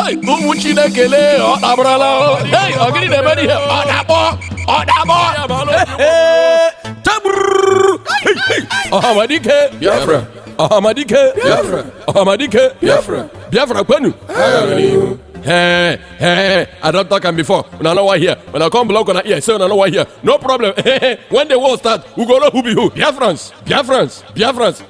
Hey, Umuchina Kele, or Abrala. Hey, I'll get the money here. On that boy. Ahamadike, Biafra. Ahamadike, Biafra. Ahamadike, Biafra. Biafra, Kwenu. Hey, I don't talk him before. When I know what here. When I come block on here, say when I know what here. No problem. When the war start, we go know who be who. Biafrans.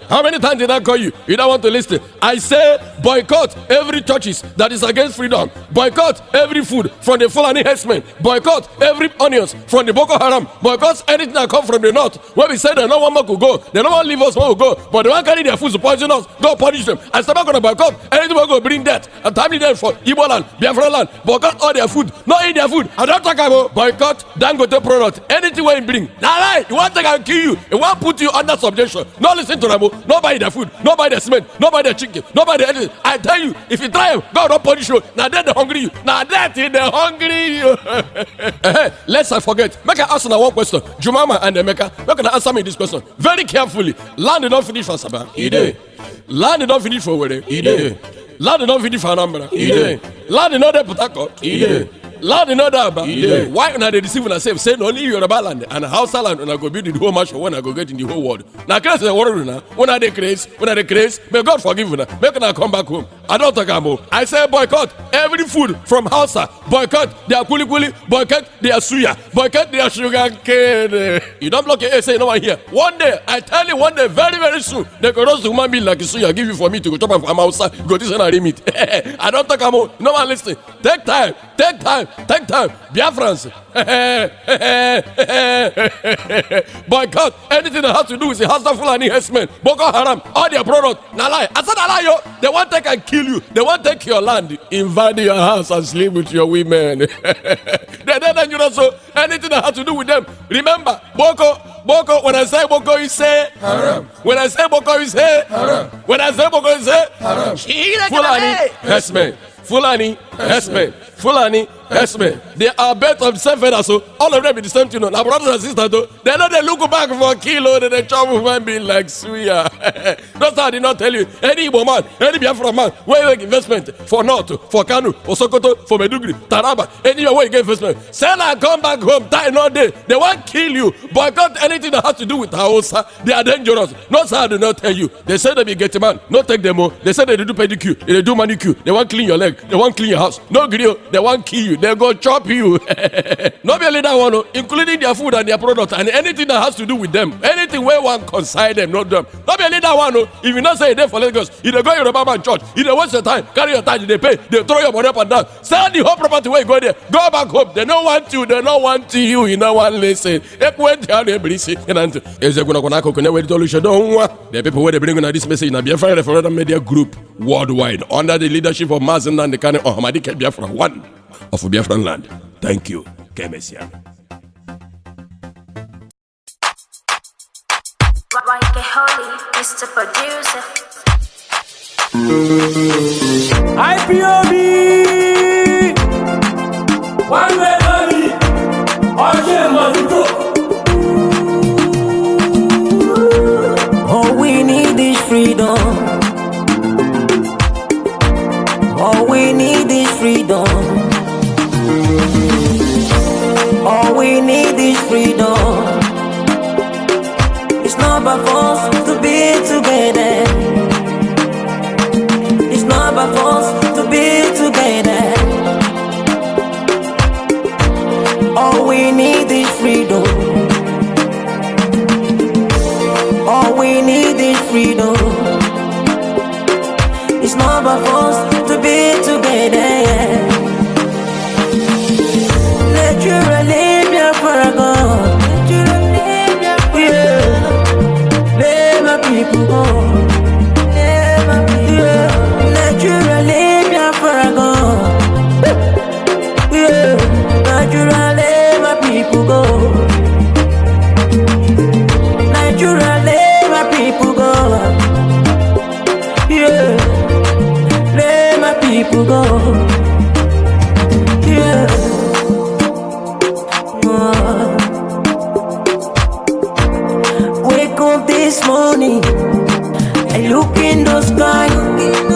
How many times did I call you? You don't want to listen. I say boycott every churches that is against freedom. Boycott every food from the Fulani herdsmen. Boycott every onions from the Boko Haram. Boycott anything that come from the north. When we say they no one more could go, they no one leave us where we go, but they want carry their food to poison us. Go punish them. I start gonna boycott anything will go bring death. And timely death for Igbo land. Biafran land, boycott all their food, not eat their food. I don't talk about boycott Dangote product. Anything where you bring. Now lie, you want to kill you, you want to put you under subjection. No listen to them, no buy their food, no buy their cement, no buy their chicken, no buy their anything. I tell you, if you try them, God don't punish you. Now then they hungry you. Now that is the hungry you. Let's I forget. Make I ask now one question. Jumama and Emeka, make I answer me this question very carefully. Land did not finish for Sabah. Land did not finish for Wede. Land did not finish for Anambra. Land did not there Port Harcourt. Land did not there Aba. Why when they deceive themselves, say only Yoruba land and Hausa land when I go build the whole match when I go get in the whole world. Now crazy the world now. When are they crazy? May God forgive you now. Make them come back home. I don't talk about. I say boycott every food from Hausa. Boycott their kuli, boycott their suya, boycott their sugar cane. You don't block your say no one here. One day, I tell you, one day, very, very soon, they go roast human being like a suya, give you for me to go chop and from Hausa, go this and I limit. I don't talk about. No one listen. Take time. Biafrans. Boycott anything that has to do with the Hausa Fulani herdsmen, Boko Haram, all their products. Now lie. I said I lie, yo. They want to take and kill you. They want to take your land, invade your house and sleep with your women. They're dangerous. So anything that has to do with them. Remember, Boko, when I say Boko, you say haram. When I say Boko, you say haram. When I say Boko, you say haram. Fulani herdsmen. Fulani herdsmen. They are bet of the same feather, so all of them be the same thing. Now, brothers and sisters, though, they know they look back for a kilo, they chop human being like suya. That's how I did not tell you. Any Igbo man, any Biafra man, where you make investment for North, for Kanu, for Sokoto, for Medugri, Taraba, anywhere where you get investment. Sell and come back home, die no day. They won't kill you. Boycott anything that has to do with Hausa. They are dangerous. No, sir, I do not tell you. They say they be get a man, no take them all. They say they do pedicure, they do manicure, they want clean your leg, they want clean your house. No grill, they want kill you, they go chop you. Not only that one, including their food and their product and anything that has to do with them. Anything where one consign them, not them. Not only that one, if you not say there for Lagos, if they go to Yoruba man church, if they waste your time, carry your time, they pay, they throw your money up and down. Sell the whole property where you go there. Go back home. They don't want you, they don't want you, you know one listen. The people where they bring on this message in a Biafra referendum media group worldwide under the leadership of Mazen and the Kane Ohamadike Biafra, one of Biafran land. Thank you, Kemesia. Why get holy, Mr. Producer? Ipob, one way only, all we need is freedom. All we need is freedom. All we need is freedom. It's not by force to be together. It's not by force to be together. All we need is freedom. All we need is freedom. It's not by force to be together. Naturally, Biafra go. Let my people go. Naturally, Biafra go. Naturally, my people go. Naturally, my people go. Let my people go. Wake up this morning, I look in the sky,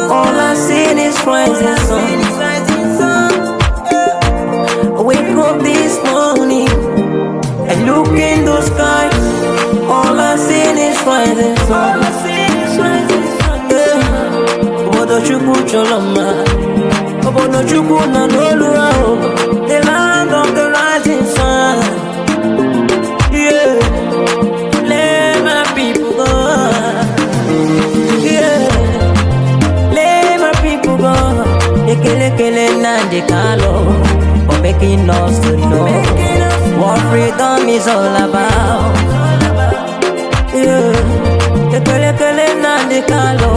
all I see is rising sun. Choloma. Obono Chukuna Nolua, the land of the rising sun. Yeah, let my people go. Yeah, let my people go. Ekele nande kalo, for making us to know what freedom is all about. Yeah, ekele nande kalo,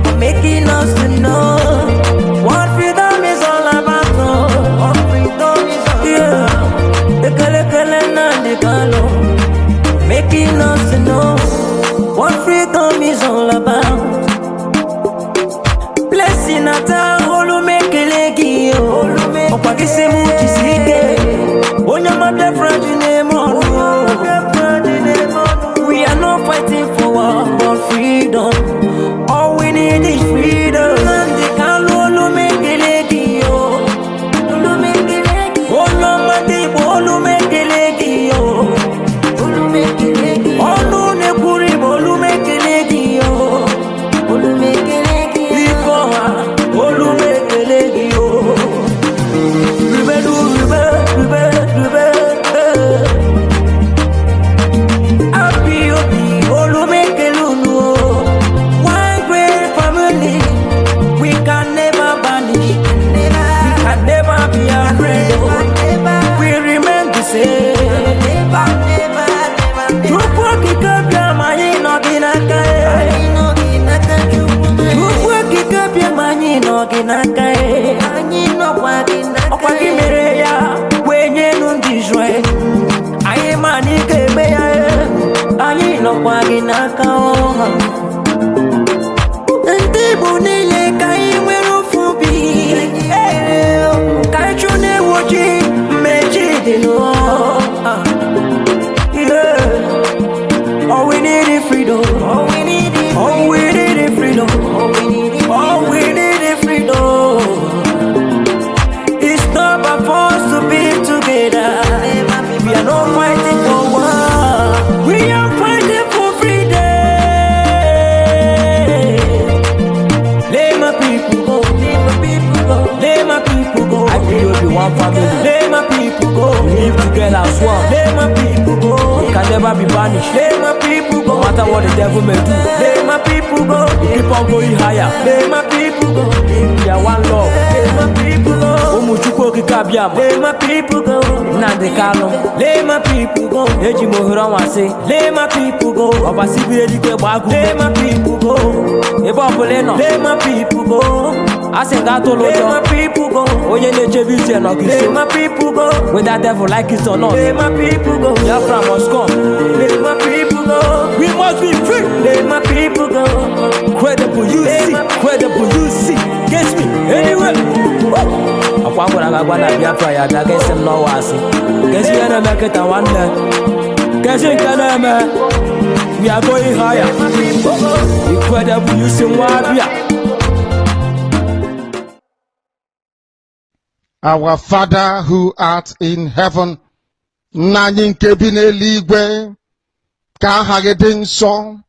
for making us to know what freedom is all about. What freedom is all about. Yeah, ekele nande kalo, making us to know what freedom is all about. Blessing at all, make a leggy, oh, Pakistan, Onyama Biafran, we are not fighting for war, but freedom. All we need is freedom. And they can't make a leggy, oh, Onyama Debo, make a leggy, oh, oh, no, Nepuri, Bolu, make a leggy, oh, all we need is freedom. All we need is freedom. All we need is freedom. It's not by force to be together. We are not fighting for war. We are fighting for freedom. Let my people go. Let my people go. Let my people go. I will be one family. Let my people go. Live together as one. Let my people go. We can never be banished. Let my people go. No matter what the devil may do. Let my people go. We keep on going higher. Let my people go. We are one love. Let my people go. Let my people go. Nande Kalo. Let my people go. Eji Mohura wase. Let my people go. Obasibi edike bagu. Let my people go. Eba Boleno. Let my people go. Asengato Lojo. Let my people go. Oye Nechebi no kiso. Let my people go. Whether the devil like it or not. Let my people go. Biafra must come. Let my people go. We must be free. Let my people go. Credible you see. Credible you see. Get me anyway. Akwa ngwana gwana Biafra ya bia get some no wasi. Get you na make it one day. Get you kana me. We are going higher. Incredible you see Wabia. Our Father who art in heaven, Nanyin kebine ligwe, ka hagedin song,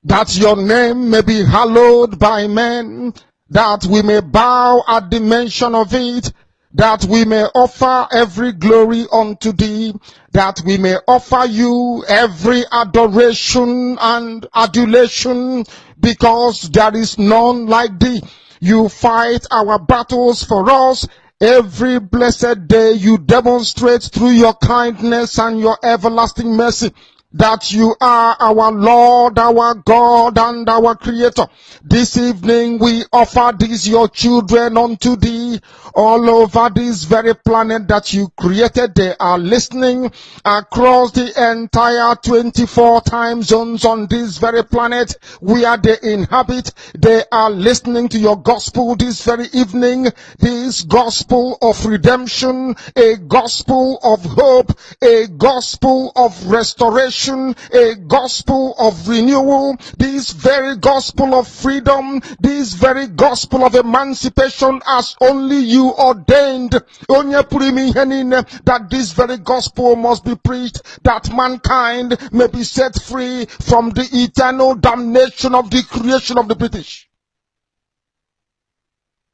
that your name may be hallowed by men, that we may bow at the mention of it, that we may offer every glory unto thee, that we may offer you every adoration and adulation, because there is none like thee. You fight our battles for us. Every blessed day you demonstrate through your kindness and your everlasting mercy that you are our Lord, our God, and our Creator. This evening we offer these your children unto thee all over this very planet that you created. They are listening across the entire 24 time zones on this very planet where they inhabit. They are listening to your gospel this very evening, this gospel of redemption, a gospel of hope, a gospel of restoration, a gospel of renewal, this very gospel of freedom, this very gospel of emancipation as only you ordained. That this very gospel must be preached, that mankind may be set free from the eternal damnation of the creation of the British.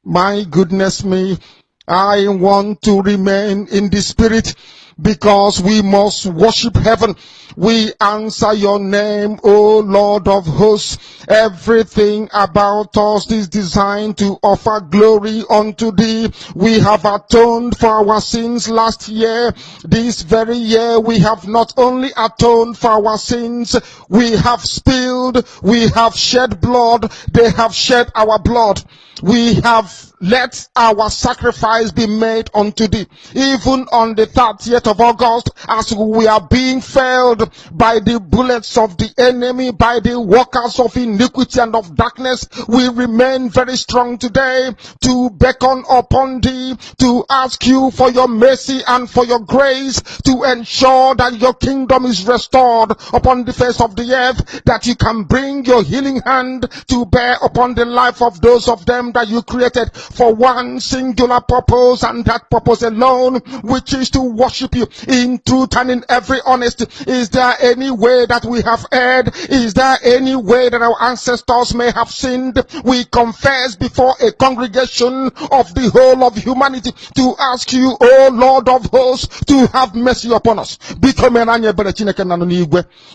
My goodness me, I want to remain in the spirit because we must worship heaven. We answer your name, O Lord of hosts. Everything about us is designed to offer glory unto thee. We have atoned for our sins last year. This very year we have not only atoned for our sins, we have spilled, we have shed blood, they have shed our blood. We have let our sacrifice be made unto thee. Even on the 30th of August, as we are being felled by the bullets of the enemy, by the workers of iniquity and of darkness, we remain very strong today to beckon upon thee, to ask you for your mercy and for your grace, to ensure that your kingdom is restored upon the face of the earth, that you can bring your healing hand to bear upon the life of those of them that you created for one singular purpose, and that purpose alone, which is to worship you in truth and in every honesty. Is there any way that we have erred? Is there any way that our ancestors may have sinned? We confess before a congregation of the whole of humanity to ask you, O Lord of hosts, to have mercy upon us.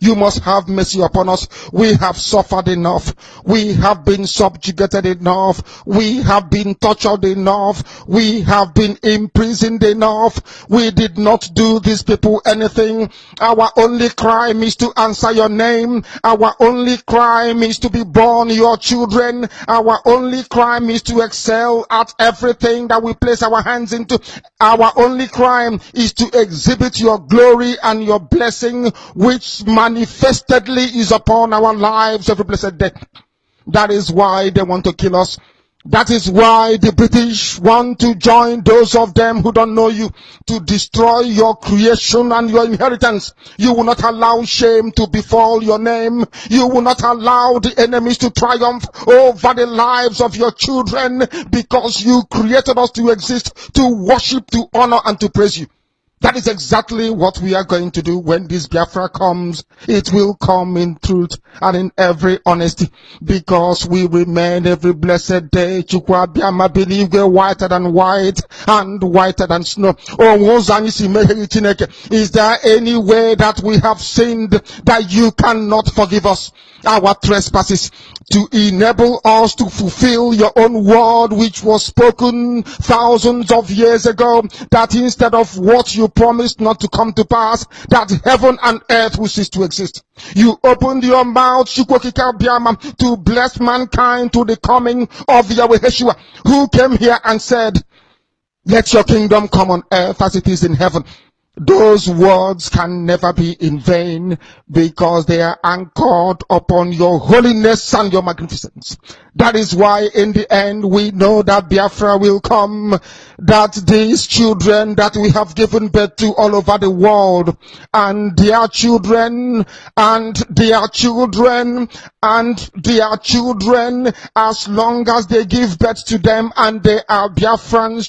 You must have mercy upon us. We have suffered enough. We have been subjugated enough. We have been tortured enough. We have been imprisoned enough. We did not do these people anything. Our only crime is to answer your name. Our only crime is to be born your children. Our only crime is to excel at everything that we place our hands into. Our only crime is to exhibit your glory and your blessing, which manifestedly is upon our lives every blessed day. That is why they want to kill us. That is why the British want to join those of them who don't know you to destroy your creation and your inheritance. You will not allow shame to befall your name. You will not allow the enemies to triumph over the lives of your children, because you created us to exist, to worship, to honor, and to praise you. That is exactly what we are going to do when this Biafra comes. It will come in truth and in every honesty, because we remain every blessed day. Chukwabiama believe we're whiter than white and whiter than snow. Is there any way that we have sinned that you cannot forgive us our trespasses, to enable us to fulfill your own word, which was spoken thousands of years ago, that instead of what you promised not to come to pass, that heaven and earth will cease to exist. You opened your mouth, to bless mankind to the coming of Yahweh Yeshua, who came here and said, let your kingdom come on earth as it is in heaven. Those words can never be in vain, because they are anchored upon your holiness and your magnificence. That is why in the end we know that Biafra will come, that these children that we have given birth to all over the world, and their children, and their children, and their children, as long as they give birth to them and they are Biafrans,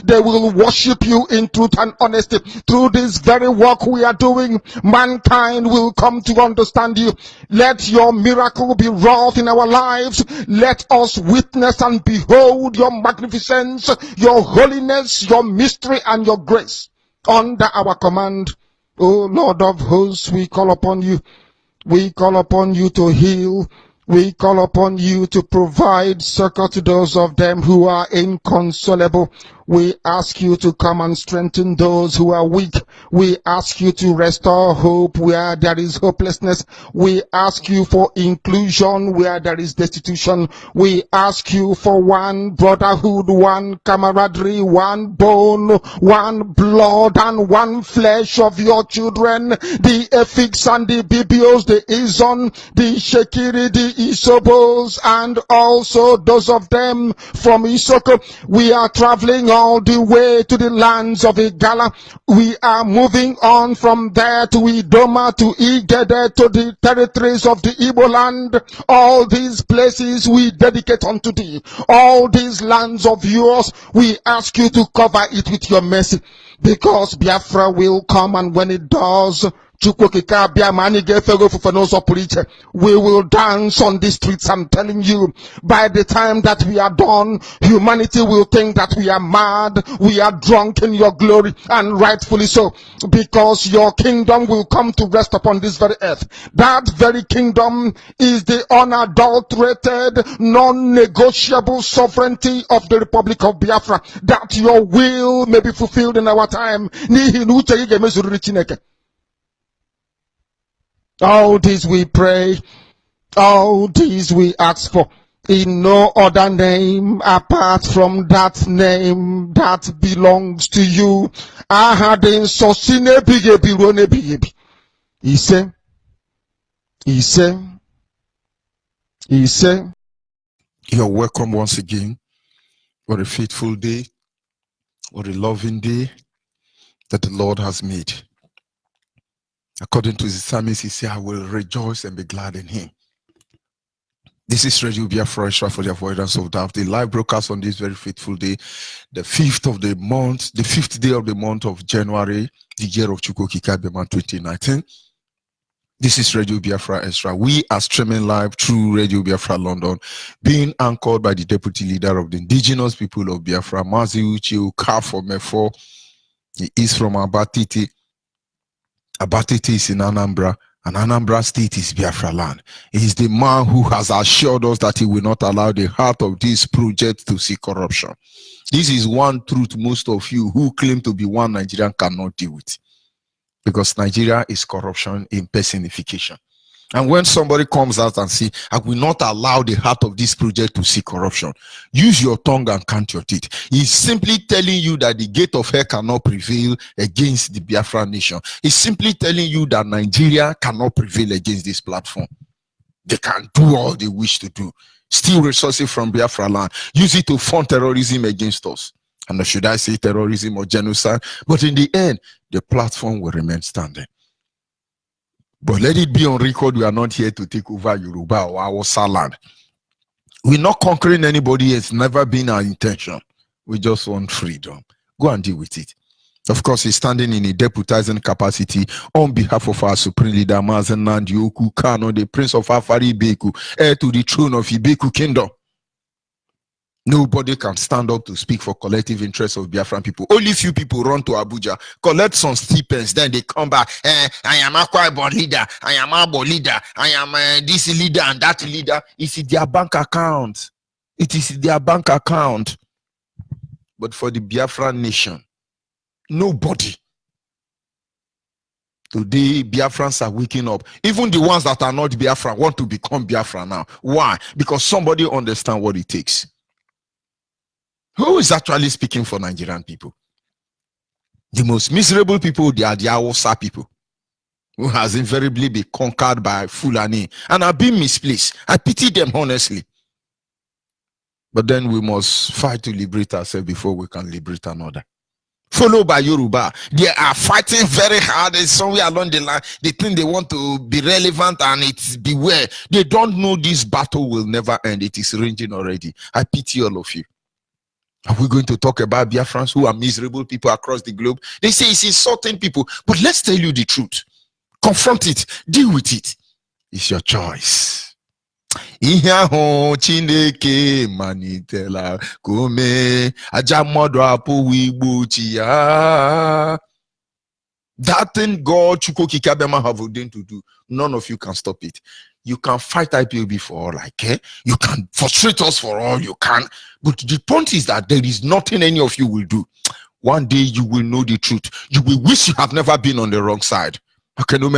they will worship you in truth and honesty. Through this very work we are doing, mankind will come to understand you. Let your miracle be wrought in our lives. Let us witness and behold your magnificence, your holiness, your mystery, and your grace under our command. O Lord of hosts, we call upon you. We call upon you to heal. We call upon you to provide succor to those of them who are inconsolable. We ask you to come and strengthen those who are weak. We ask you to restore hope where there is hopelessness. We ask you for inclusion where there is destitution. We ask you for one brotherhood, one camaraderie, one bone, one blood, and one flesh of your children. The Efiks and the Bibios, the Izon, the Shekiri, the Isobos, and also those of them from Isoko. We are traveling all the way to the lands of Igala. We are moving on from there to Idoma, to Igede, to the territories of the Igbo land. All these places we dedicate unto thee. All these lands of yours, we ask you to cover it with your mercy, because Biafra will come, and when it does, We will dance on the streets. I'm telling you, by the time that we are done, humanity will think that we are mad, we are drunk in your glory, and rightfully so, because your kingdom will come to rest upon this very earth. That very kingdom is the unadulterated, non-negotiable sovereignty of the Republic of Biafra, that your will may be fulfilled in our time. All this we pray, all this we ask for, in no other name apart from that name that belongs to you. He said, You're welcome once again. What a faithful day, what a loving day that the Lord has made. According to the psalmist, he said, I will rejoice and be glad in him. This is Radio Biafra for the avoidance of doubt. The live broadcast on this very faithful day, the 5th of the month, the 5th day of the month of January, the year of Chukwokika-Abema 2019. This is Radio Biafra Extra. We are streaming live through Radio Biafra London, being anchored by the deputy leader of the indigenous people of Biafra, Mazi Uche Ukafo. He is from Abatiti. Abatiti is in Anambra, and Anambra State is Biafra land. He is the man who has assured us that he will not allow the heart of this project to see corruption. This is one truth most of you who claim to be one Nigerian cannot deal with. Because Nigeria is corruption in personification. And when somebody comes out and says, I will not allow the heart of this project to see corruption, use your tongue and count your teeth. He's simply telling you that the gate of hell cannot prevail against the Biafra nation. He's simply telling you that Nigeria cannot prevail against this platform. They can do all they wish to do. Steal resources from Biafra land. Use it to fund terrorism against us. And should I say terrorism or genocide? But in the end, the platform will remain standing. But let it be on record, we are not here to take over Yoruba or Hausa land. We're not conquering anybody. It's never been our intention. We just want freedom. Go and deal with it. Of course, he's standing in a deputizing capacity on behalf of our supreme leader, Mazen Nandi Oku Kano, the prince of Afari Ibeku, heir to the throne of Ibeku kingdom. Nobody can stand up to speak for collective interests of Biafran people. Only few people run to Abuja, collect some stipends, then they come back. I am a Kwaibo leader. I am Abo leader. I am this leader and that leader. It's in their bank account. It is in their bank account. But for the Biafran nation, nobody. Today, Biafrans are waking up. Even the ones that are not Biafran want to become Biafran now. Why? Because somebody understands what it takes. Who is actually speaking for Nigerian people? The most miserable people, they are the Hausa people, who has invariably been conquered by Fulani and are being misplaced. I pity them, honestly. But then we must fight to liberate ourselves before we can liberate another. Followed by Yoruba. They are fighting very hard and somewhere along the line. They think they want to be relevant, and it's beware. They don't know this battle will never end. It is raging already. I pity all of you. Are we going to talk about Biafrans who are miserable people across the globe? They say it's insulting people, but let's tell you the truth. Confront it, deal with it. It's your choice. Chineke manitela kome ajamodo apo chia. That thing God Chukwokika-Abema have ordained to do, none of you can stop it. You can fight IPOB for all I care. You can frustrate us for all you can. But the point is that there is nothing any of you will do. One day you will know the truth. You will wish you have never been on the wrong side. Okay, and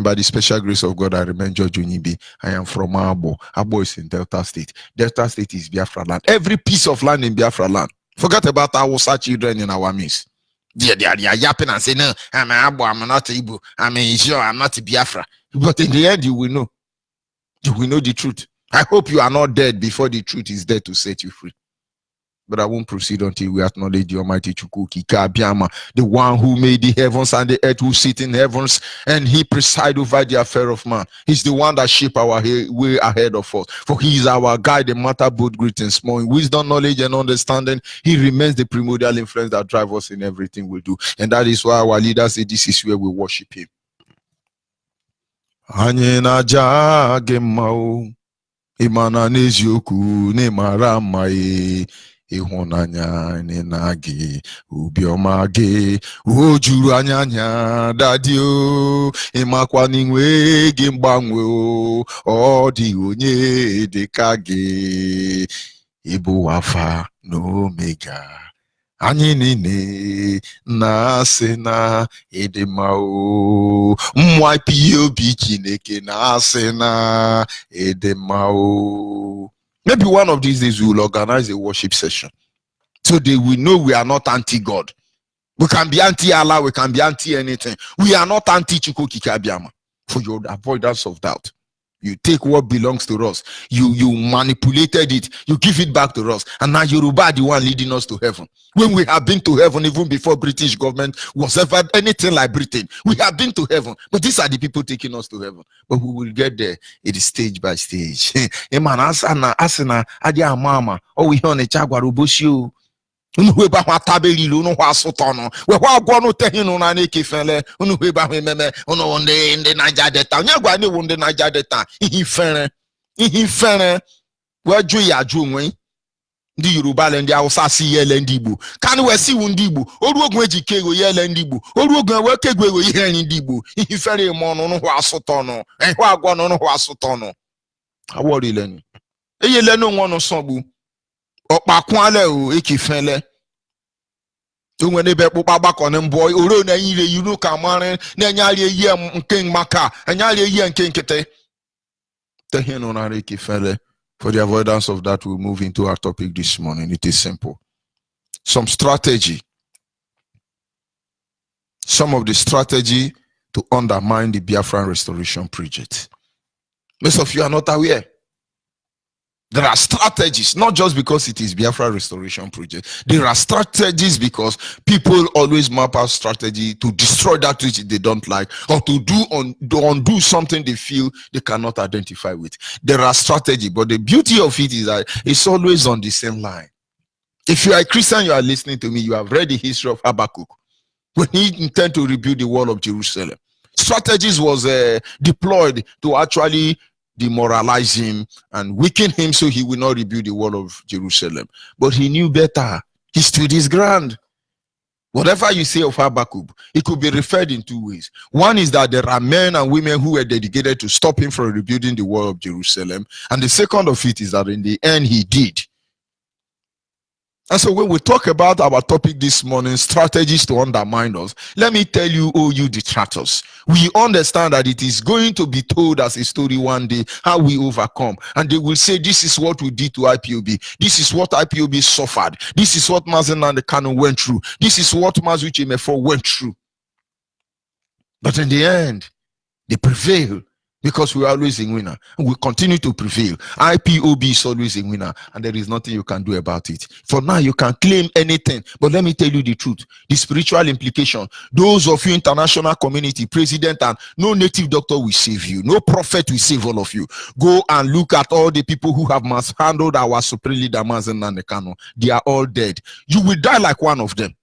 by the special grace of God, I remain George Unibi. I am from Abo. Abo is in Delta State. Delta State is Biafra land. Every piece of land in Biafra land. Forget about our children in our midst. They are yapping and saying, no, I'm Abo, I'm not Igbo. I'm sure I'm not Biafra. But in the end, you will know. You will know the truth. I hope you are not dead before the truth is there to set you free. But I won't proceed until we acknowledge the Almighty Chukwuki Kabiama, the one who made the heavens and the earth, who sit in heavens, and he preside over the affair of man. He's the one that shape our way ahead of us. For he is our guide, no matter both great and small. In wisdom, knowledge, and understanding, he remains the primordial influence that drives us in everything we do. And that is why our leaders say this is where we worship him. Imana n'eziokwu n'ịmara mma ịhụnanya na gị obiọma gị o juru anya dadi o ịmakwa n'inwe gị mgbanwe o ọ dị onye dịka gị ịbụ Alpha na Omega anyị niile na-asị na ịdị mma o mmụọ Ipob Chineke na-asị na ịdị mma o. Maybe one of these days we will organize a worship session so they will know we are not anti-God. We can be anti-Allah, we can be anti-anything. We are not anti-Chukwuki Kabiama. For your avoidance of doubt, you take what belongs to us, you manipulated it, you give it back to us, and now Yoruba are the one leading us to heaven. When we have been to heaven, even before British government was ever anything like Britain, we have been to heaven. But these are the people taking us to heaven. But we will get there. It is stage by stage. Asana adia mama oh we on a chagwaruboshio. Unuheba tabelilo no wasotono. We wa gwono tehinu na nekefele. Unuheba meme ono onde in the Niger Delta. Nyagwa ni wonde Niger Delta. Ihi fere. We ju ya ju nwe. Ndi Yoruba le ndi Hausa si yele ndi Igbo. Kan we si wu ndi Igbo. Oruogun ejike go yele ndi Igbo. Oruogun we kegwe go yele ndi Igbo. Ihi fere mo no wasotono. Wa gwono no wasotono. Awori lenu. Eye lenu won no sonbu. Okpakunale o ekifenle onwene be kpukpa gbakọ ne mbo oro na yire yuru ka mare na nyari eyi nke maka anyari eyi nke nkete tehino na ekifenle. For the avoidance of that, we'll move into our topic this morning. It is simple. Some strategy. Some of the strategy to undermine the Biafran restoration project. Most of you are not aware. There are strategies, not just because it is Biafra restoration project. There are strategies because people always map out strategy to destroy that which they don't like, or to undo something they feel they cannot identify with. There are strategies, but the beauty of it is that it's always on the same line. If you are a Christian, you are listening to me, you have read the history of Habakkuk when he intended to rebuild the wall of Jerusalem. Strategies was deployed to actually demoralize him and weaken him so he will not rebuild the wall of Jerusalem. But he knew better. He stood his ground. Whatever you say of Habakkuk, it could be referred in two ways. One is that there are men and women who were dedicated to stop him from rebuilding the wall of Jerusalem. And the second of it is that in the end he did. And so when we talk about our topic this morning, strategies to undermine us, let me tell you, oh you detractors, we understand that it is going to be told as a story one day how we overcome. And they will say, this is what we did to Ipob. This is what Ipob suffered. This is what Mazen and the Canon went through. This is what Mazuchi Mefo went through. But in the end, they prevail. Because we are always a winner, and we continue to prevail. Ipob is always a winner, and there is nothing you can do about it. For now, you can claim anything, but let me tell you the truth. The spiritual implication, those of you international community, president, and no native doctor will save you. No prophet will save all of you. Go and look at all the people who have mishandled our supreme leader, Mazen Nanekano. They are all dead. You will die like one of them.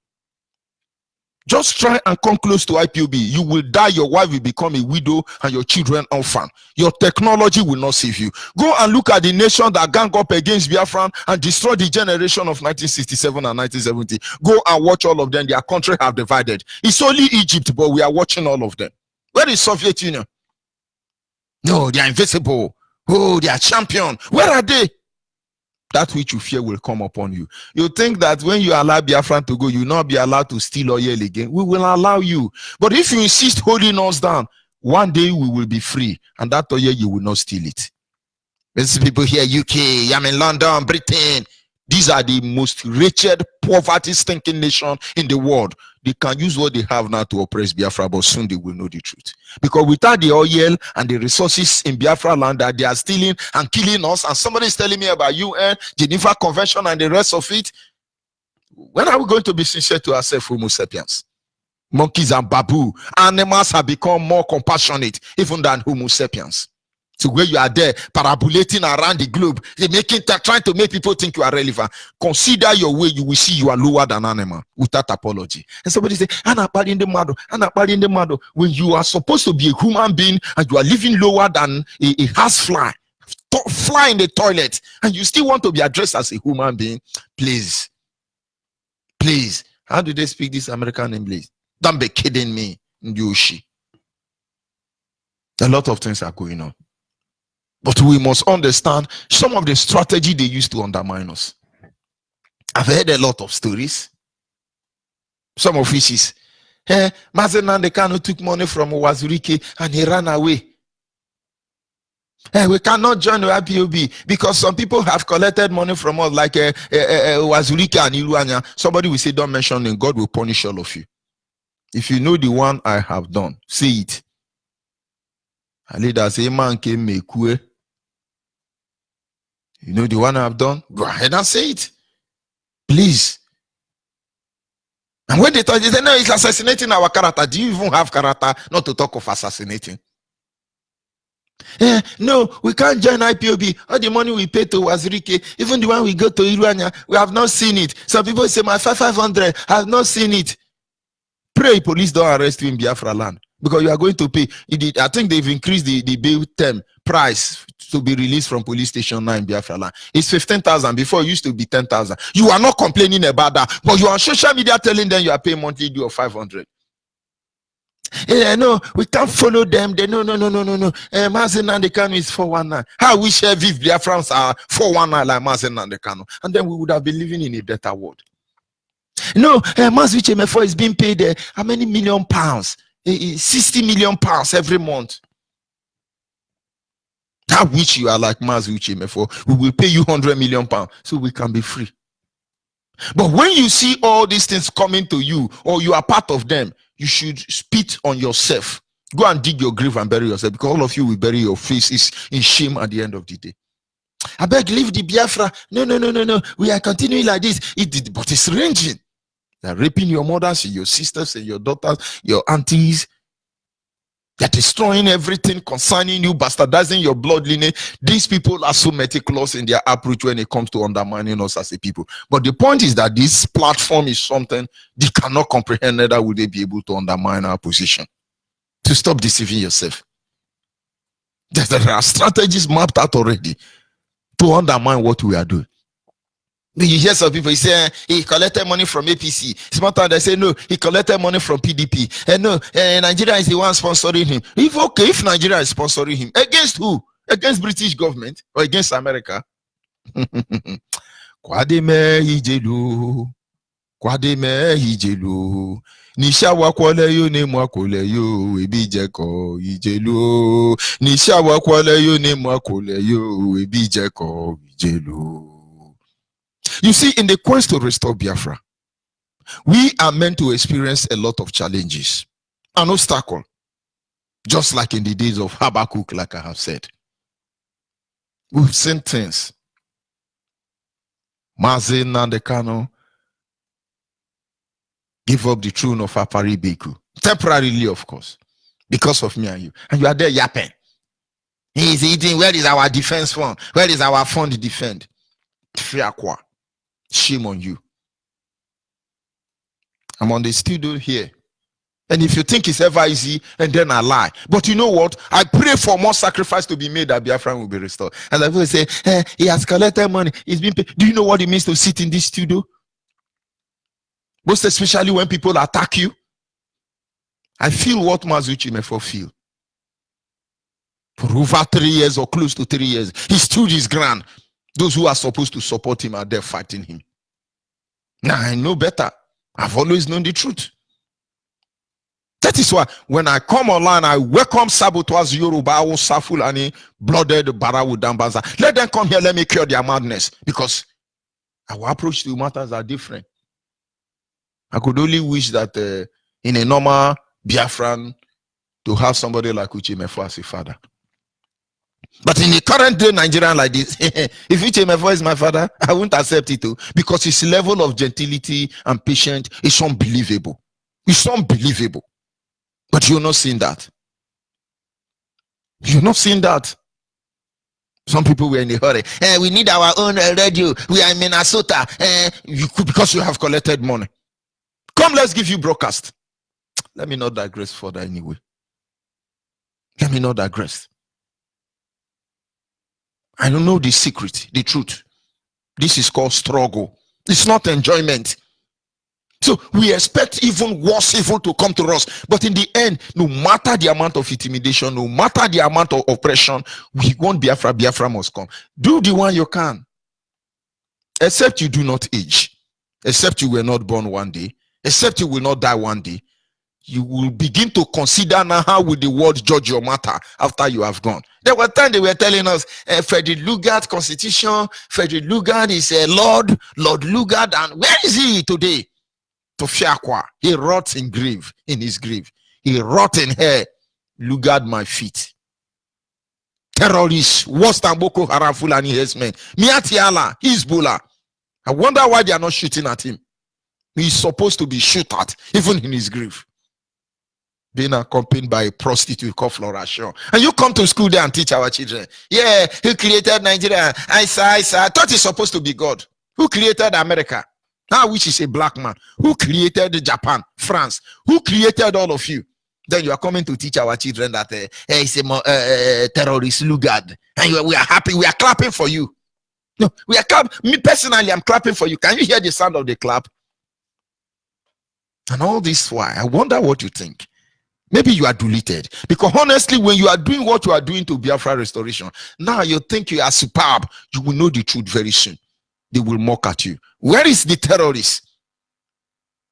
Just try and come close to Ipob. You will die, your wife will become a widow, and your children orphan. Your technology will not save you. Go and look at the nation that gang up against Biafran and destroy the generation of 1967 and 1970. Go and watch all of them. Their country have divided. It's only Egypt, but we are watching all of them. Where is Soviet Union? No, they are invisible. Oh, they are champion. Where are they? That which you fear will come upon you. You think that when you allow Biafran to go, you will not be allowed to steal oil again. We will allow you. But if you insist holding us down, one day we will be free. And that oil, you will not steal it. There's people here, UK, I'm in London, Britain. These are the most wretched, poverty-stinking nation in the world. They can use what they have now to oppress Biafra, but soon they will know the truth. Because without the oil and the resources in Biafra land that they are stealing and killing us, and somebody is telling me about UN, Geneva Convention, and the rest of it, When are we going to be sincere to ourselves, Homo sapiens? Monkeys and baboon, animals have become more compassionate even than Homo sapiens. So where you are there, parabolating around the globe, trying to make people think you are relevant. Consider your way, you will see you are lower than animal without apology. And somebody say, I'm not in the model. When you are supposed to be a human being and you are living lower than a housefly, fly in the toilet, and you still want to be addressed as a human being, please. How do they speak this American English? Don't be kidding me, Yoshi. A lot of things are going on. But we must understand some of the strategy they use to undermine us. I've heard a lot of stories. Some of which is, Mazen Nandekano took money from Wazurike and he ran away. We cannot join the IPOB because some people have collected money from us, like Wazurike and Iruanya. Somebody will say, don't mention him, God will punish all of you. If you know the one I have done, say it. Leader say, man came me kue. You know the one I've done? Go ahead and say it. Please. And when they thought, they say, no, it's assassinating our character. Do you even have character not to talk of assassinating? No, we can't join IPOB. All the money we pay to Wazirike, even the one we go to Iruanya, we have not seen it. Some people say, my 500, I have not seen it. Pray police don't arrest you in Biafra land, because you are going to pay. I think they've increased the bail term price to be released from police station now in Biafra land. It's 15,000. Before it used to be 10,000. You are not complaining about that, but you are on social media telling them you are paying monthly due of 500. No, we can't follow them. They no. Mazen Nandekano is 419. How we share Viv Biafrans are 419 like Mazen Nandekano, and then we would have been living in a better world. No, Mazuche Mefo is being paid how many million pounds? 60 million pounds every month. How wish you are like Mazuche Mefo. We will pay you 100 million pounds so we can be free. But when you see all these things coming to you, or you are part of them, you should spit on yourself. Go and dig your grave and bury yourself, because all of you will bury your faces in shame at the end of the day. I beg, leave the Biafra. No. We are continuing like this. But it's ranging. They're raping your mothers, your sisters, and your daughters, your aunties. They're destroying everything concerning you, bastardizing your blood lineage. These people are so meticulous in their approach when it comes to undermining us as a people. But the point is that this platform is something they cannot comprehend, neither will they be able to undermine our position. To stop deceiving yourself. There are strategies mapped out already to undermine what we are doing. You hear some people say he collected money from APC. Sometimes they say no, he collected money from PDP. And no, Nigeria is the one sponsoring him. If Nigeria is sponsoring him, against who? Against British government or against America? Kwademe hijelu. Nisha wakwale yo ne mwakole yo ebijeko hijelu. Nisha wakwale yo ne mwakole yo ebijeko hijelu. You see, in the quest to restore Biafra, we are meant to experience a lot of challenges, an obstacle, just like in the days of Habakkuk, like I have said. We've seen things. Mazen Nandekano give up the throne of Apari Beku, temporarily, of course, because of me and you. And you are there yapping. He is eating. Where is our defense fund? Where is our fund to defend? Fiakwa. Shame on you. I'm on the studio here. And if you think it's ever easy, and then I lie. But you know what? I pray for more sacrifice to be made that Biafran will be restored. And I will say, he has collected money. He's been paid. Do you know what it means to sit in this studio? Most especially when people attack you. I feel what Mazuchi Mefo feel. For over 3 years or close to 3 years, he stood his ground. Those who are supposed to support him are there fighting him. Now I know better. I've always known the truth. That is why when I come online, I welcome saboteurs, Yoruba, Safulani, blooded Barawu Dambaza. Let them come here, let me cure their madness. Because our approach to matters are different. I could only wish that in a normal Biafran to have somebody like Uche Mefo as a father. But in the current day Nigerian like this, if you change my voice, my father, I won't accept it too, because his level of gentility and patience is unbelievable. It's unbelievable. But you're not seeing that. You're not seeing that. Some people were in a hurry. We need our own radio. We are in Minnesota. You could, because you have collected money. Come, let's give you broadcast. Let me not digress further anyway. Let me not digress. I don't know the secret, the truth. This is called struggle. It's not enjoyment. So we expect even worse evil to come to us. But in the end, no matter the amount of intimidation, no matter the amount of oppression, we want Biafra. Biafra must come. Do the one you can. Except you do not age. Except you were not born one day. Except you will not die one day. You will begin to consider now how will the world judge your matter after you have gone. There were times they were telling us, Frederick Lugard constitution, Frederick Lugard is a Lord Lugard, and where is he today? To Fiakwa, he rots in his grave. He rot in hair. Lugard my feet. Terrorists, worse than Boko Haram, Fulani herdsmen. Miatiala, Hezbollah. I wonder why they are not shooting at him. He's supposed to be shot at, even in his grave. Being accompanied by a prostitute called Flora Shaw. And you come to school there and teach our children. Yeah, who created Nigeria? I thought he's supposed to be God. Who created America? Which is a black man. Who created Japan, France? Who created all of you? Then you are coming to teach our children that it's a terrorist Lugard. And we are happy. We are clapping for you. No, we are clapping. Me personally, I'm clapping for you. Can you hear the sound of the clap? And all this why? I wonder what you think. Maybe you are deleted. Because honestly, when you are doing what you are doing to Biafra restoration, now you think you are superb. You will know the truth very soon. They will mock at you. Where is the terrorist?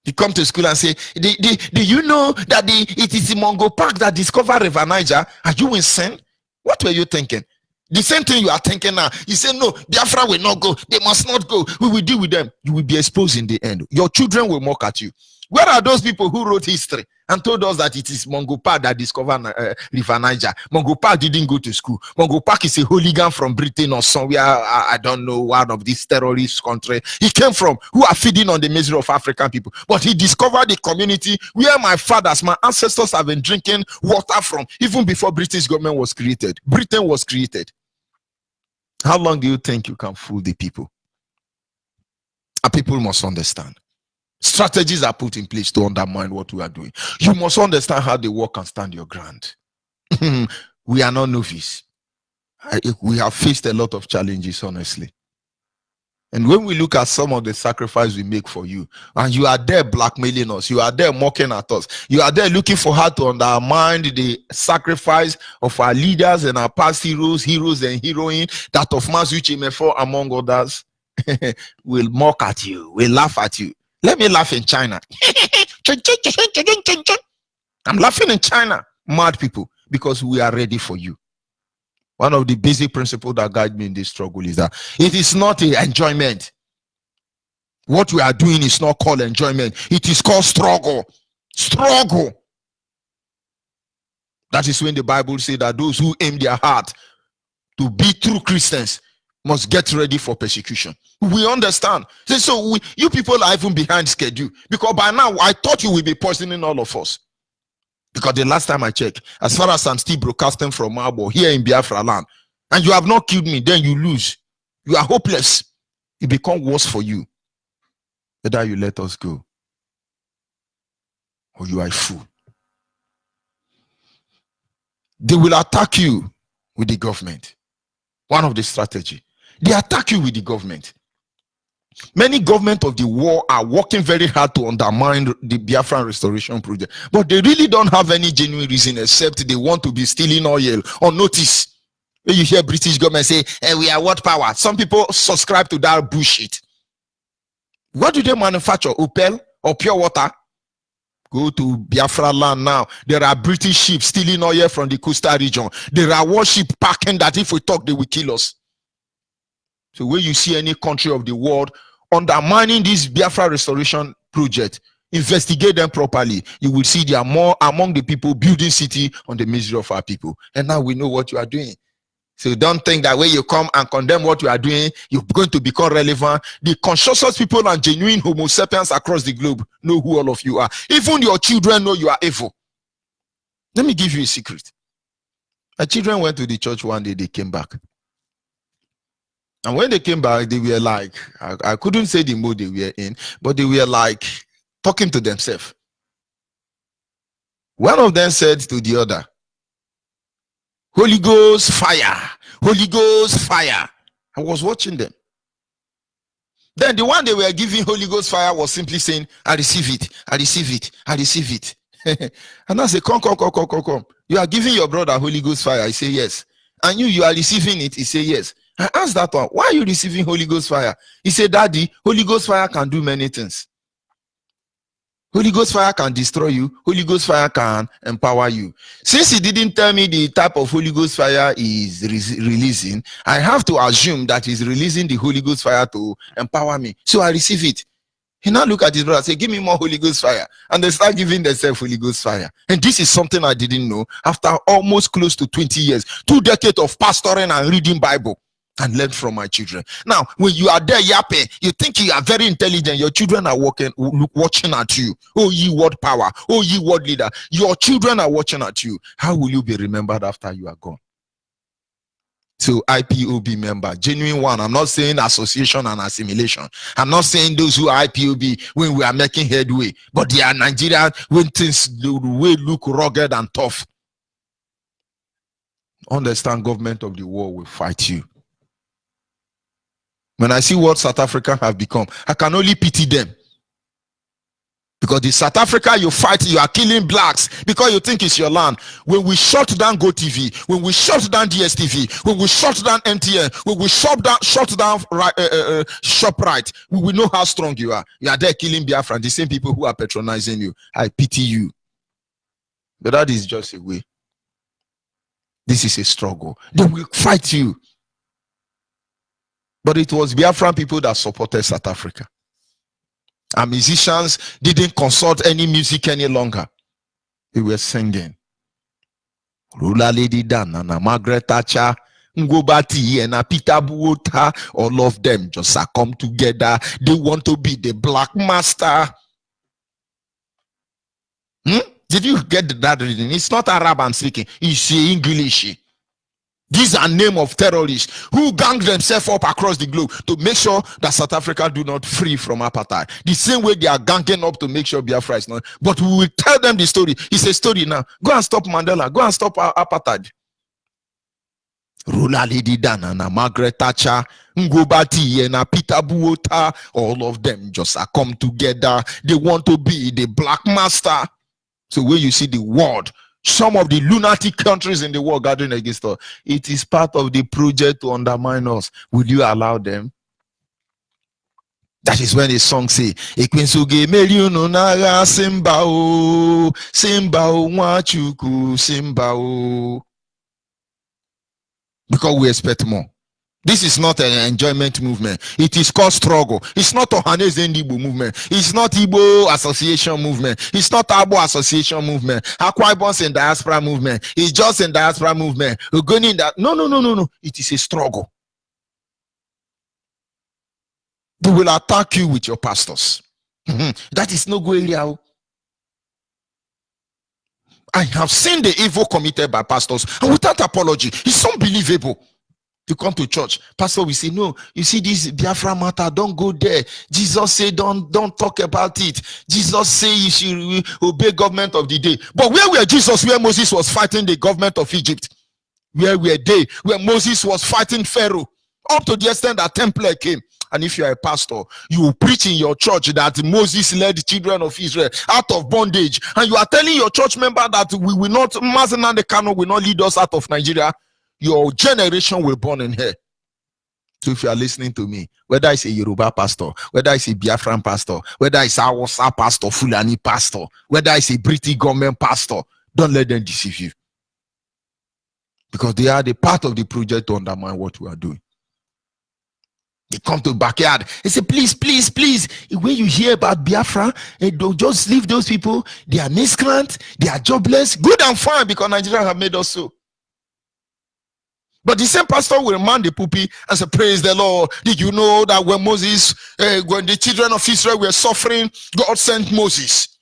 You come to school and say, do you know that it is the Mongo Park that discovered River Niger? Are you insane? What were you thinking? The same thing you are thinking now. You say, no, Biafra will not go. They must not go. We will deal with them. You will be exposed in the end. Your children will mock at you. Where are those people who wrote history and told us that it is Mongo Park that discovered River Niger? Mongo Park didn't go to school. Mongo Park is a hooligan from Britain or somewhere, I don't know, one of these terrorist countries he came from, who are feeding on the misery of African people. But he discovered the community where my ancestors have been drinking water from, even before British government was created. Britain was created. How long do you think you can fool the people? And people must understand. Strategies are put in place to undermine what we are doing. You must understand how they work and stand your ground. We are not novice. We have faced a lot of challenges, honestly. And when we look at some of the sacrifice we make for you, and you are there blackmailing us, you are there mocking at us, you are there looking for how to undermine the sacrifice of our leaders and our past heroes and heroines, that of Mazuchi Mefo, among others, will mock at you, will laugh at you. Let me laugh in China. I'm laughing in China, mad people, because we are ready for you. One of the basic principles that guide me in this struggle is that it is not an enjoyment. What we are doing is not called enjoyment. It is called struggle. Struggle. That is when the Bible says that those who aim their heart to be true Christians must get ready for persecution. We understand. So you people are even behind schedule, because by now I thought you will be poisoning all of us. Because the last time I checked, as far as I'm still broadcasting from Marble here in Biafra land, and you have not killed me, then you lose. You are hopeless. It becomes worse for you. Either you let us go, or you are a fool. They will attack you with the government. One of the strategy. They attack you with the government. Many governments of the world are working very hard to undermine the Biafran restoration project, but they really don't have any genuine reason except they want to be stealing oil on notice. When you hear British government say, hey, we are what power? Some people subscribe to that bullshit. What do they manufacture? Opel or pure water? Go to Biafra land now. There are British ships stealing oil from the coastal region. There are warships packing that if we talk, they will kill us. So when you see any country of the world undermining this Biafra restoration project, investigate them properly. You will see they are more among the people building city on the misery of our people. And now we know what you are doing. So don't think that when you come and condemn what you are doing, you're going to become relevant. The conscious people and genuine Homo sapiens across the globe know who all of you are. Even your children know you are evil. Let me give you a secret. My children went to the church one day, they came back. And when they came back, they were like, I couldn't say the mood they were in, but they were like talking to themselves. One of them said to the other, Holy Ghost fire, Holy Ghost fire. I was watching them. Then the one they were giving Holy Ghost fire was simply saying, I receive it, I receive it, I receive it. And I say, come. You are giving your brother Holy Ghost fire. I say, yes. And you are receiving it. He say, yes. I asked that one, why are you receiving Holy Ghost fire? He said, Daddy, Holy Ghost fire can do many things. Holy Ghost fire can destroy you. Holy Ghost fire can empower you. Since he didn't tell me the type of Holy Ghost fire is releasing, I have to assume that he's releasing the Holy Ghost fire to empower me. So I receive it. He now look at his brother and say, give me more Holy Ghost fire. And they start giving themselves Holy Ghost fire. And this is something I didn't know after almost close to 20 years, 2 decades of pastoring and reading Bible. And learn from my children. Now, when you are there yapping, you think you are very intelligent. Your children are watching at you. Oh, ye word power. Oh, ye word leader. Your children are watching at you. How will you be remembered after you are gone? So IPOB member, genuine one. I'm not saying association and assimilation. I'm not saying those who are IPOB when we are making headway, but they are Nigerians when things look rugged and tough. Understand, government of the world will fight you. When I see what South Africa have become, I can only pity them. Because the South Africa you fight, you are killing blacks because you think it's your land. When we shut down GoTV, when we shut down DSTV, when we shut down NTN, when we shut down ShopRite, we will know how strong you are. You are there killing Biafra, the same people who are patronizing you. I pity you. But that is just a way. This is a struggle. They will fight you. But it was Biafran people that supported South Africa. And musicians didn't consult any music any longer. They were singing. Rula Lady Dana, Margaret Thatcher, Ngobati, and Peter Buota, all of them just come together. They want to be the black master. Did you get that reading? It's not Arab I'm speaking, it's English. These are names of terrorists who gang themselves up across the globe to make sure that South Africa do not free from apartheid. The same way they are ganging up to make sure Biafra is not. But we will tell them the story. It's a story now. Go and stop Mandela. Go and stop apartheid. Rula Lady Dana, Margaret Thatcher, Ngobati, and Peter Buota, all of them just come together. They want to be the black master. So when you see the world, some of the lunatic countries in the world gathering against us, it is part of the project to undermine us. Will you allow them? That is when the song say, Ekwensuge meliunu naga simba o, simba o nwachuku simba o. Because we expect more. This is not an enjoyment movement. It is called struggle. It's not Ohaneze Igbo movement. It's not Igbo Association movement. It's not Abo Association movement. Akwa Ibom's in diaspora movement. It's just in diaspora movement. We're going in that. No. It is a struggle. They will attack you with your pastors. That is no go area. I have seen the evil committed by pastors, and without apology, it's unbelievable. You come to church, pastor will say, no, you see this Biafra matter, don't go there. Jesus said, don't talk about it. Jesus said you should obey government of the day. But where were Jesus where Moses was fighting the government of Egypt? Where were they where Moses was fighting Pharaoh? Up to the extent that Templar came. And if you are a pastor, you will preach in your church that Moses led the children of Israel out of bondage, and you are telling your church member that we will not, Mazen and the Kano will not lead us out of Nigeria. Your generation will burn in here. So if you are listening to me, whether it's a Yoruba pastor, whether it's a Biafran pastor, whether it's a Hausa pastor, Fulani pastor, whether it's a British government pastor, don't let them deceive you. Because they are the part of the project to undermine what we are doing. They come to the backyard. They say, please. When you hear about Biafra, don't just leave those people. They are miscreants. They are jobless. Good and fine, because Nigeria have made us so. But the same pastor will man the pulpit and say, praise the Lord. Did you know that when Moses, when the children of Israel were suffering, God sent Moses.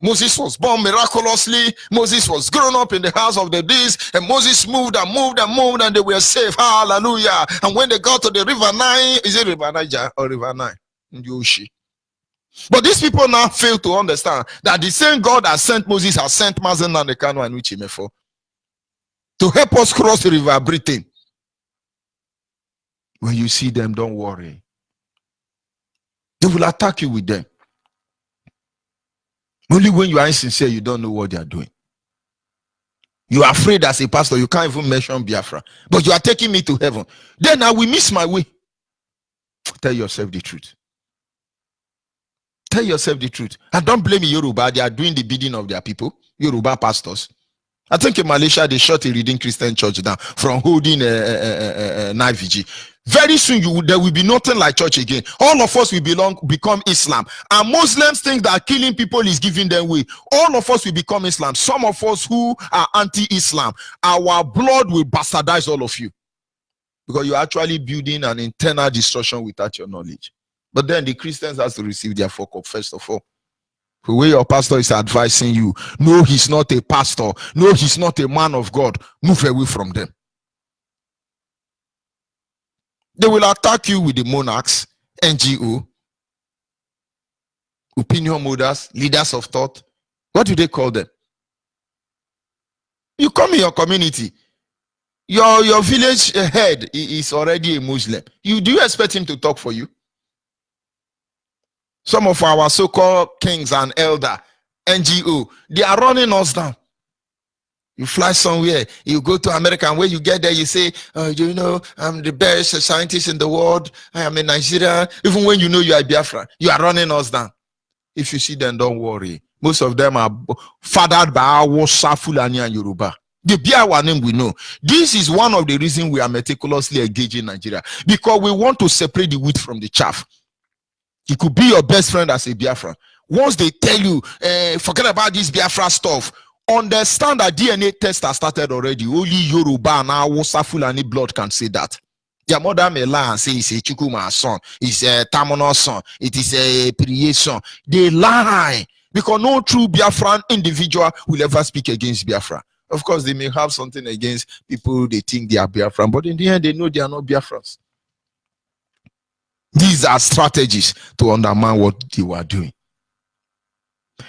Moses was born miraculously. Moses was grown up in the house of the beast, and Moses moved and moved and moved, and they were saved. Hallelujah. And when they got to the river Nile, is it River Niger or River Nile? But these people now fail to understand that the same God that sent Moses has sent Mazen and the Kano and Uchimefo to help us cross the river Britain. When you see them, don't worry. They will attack you with them. Only when you are insincere, you don't know what they are doing. You are afraid as a pastor, you can't even mention Biafra. But you are taking me to heaven. Then I will miss my way. Tell yourself the truth. Tell yourself the truth. And don't blame Yoruba. They are doing the bidding of their people. Yoruba pastors. I think in Malaysia, they shut a Redeemed Christian church down from holding night vigil. Very soon, there will be nothing like church again. All of us will become Islam. And Muslims think that killing people is giving them way. All of us will become Islam. Some of us who are anti-Islam, our blood will bastardize all of you. Because you're actually building an internal destruction without your knowledge. But then the Christians has to receive their fuck up first of all. The way your pastor is advising you, no, he's not a pastor. No, he's not a man of God. Move away from them. They will attack you with the monarchs, NGO, opinion molders, leaders of thought. What do they call them? You come in your community. Your village head is already a Muslim. Do you expect him to talk for you? Some of our so-called kings and elder, NGO, they are running us down. You fly somewhere, you go to America, and when you get there, you say, you know, I'm the best scientist in the world. I am in Nigeria. Even when you know you are Biafra, you are running us down. If you see them, don't worry. Most of them are fathered by our Fulani and Yoruba. The Biafra name we know. This is one of the reasons we are meticulously engaged in Nigeria. Because we want to separate the wheat from the chaff. He could be your best friend as a Biafra. Once they tell you, forget about this Biafra stuff, understand that DNA test has started already. Only Yoruba and Hausa Fulani blood can say that. Their mother may lie and say it's a Chukuma son, it's a Tamono son, it is a Priye son. They lie because no true Biafran individual will ever speak against Biafra. Of course, they may have something against people they think they are Biafran, but in the end, they know they are not Biafrans. These are strategies to undermine what they were doing.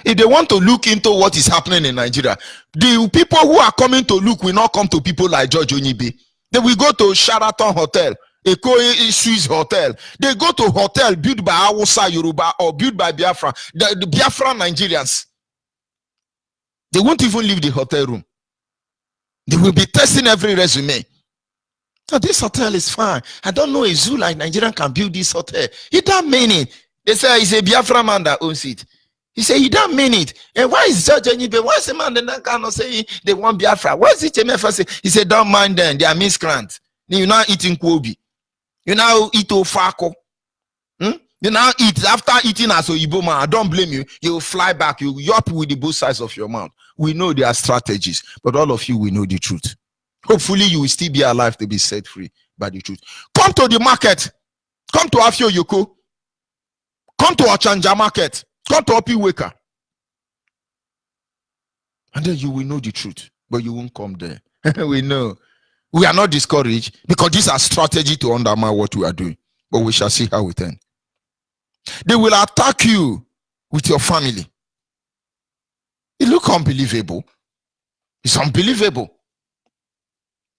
If they want to look into what is happening in Nigeria, the people who are coming to look will not come to people like George Onyibe. They will go to Sheraton Hotel, Eko Swiss Hotel. They go to hotel built by Hausa Yoruba or built by Biafra, the Biafran Nigerians. They won't even leave the hotel room. They will be testing every resume. So this hotel is fine. I don't know a zoo like Nigerian can build this hotel. He don't mean it. They say it's a Biafra man that owns it. He said he don't mean it. And why is George Onyibe? Why is the man that cannot say they want Biafra? Why is it MFA say? He said don't mind them. They are miscreants. You now eating Kobe. You now eat Ofako. You now eat after eating as Oyibo man. I don't blame you. You will fly back. You yop with the both sides of your mouth. We know their strategies, but all of you will know the truth. Hopefully, you will still be alive to be set free by the truth. Come to the market. Come to Afio Yoko. Come to Ochanja market. Come to Opi Weka. And then you will know the truth, but you won't come there. We know. We are not discouraged because these are strategy to undermine what we are doing. But we shall see how it ends. They will attack you with your family. It looks unbelievable. It's unbelievable.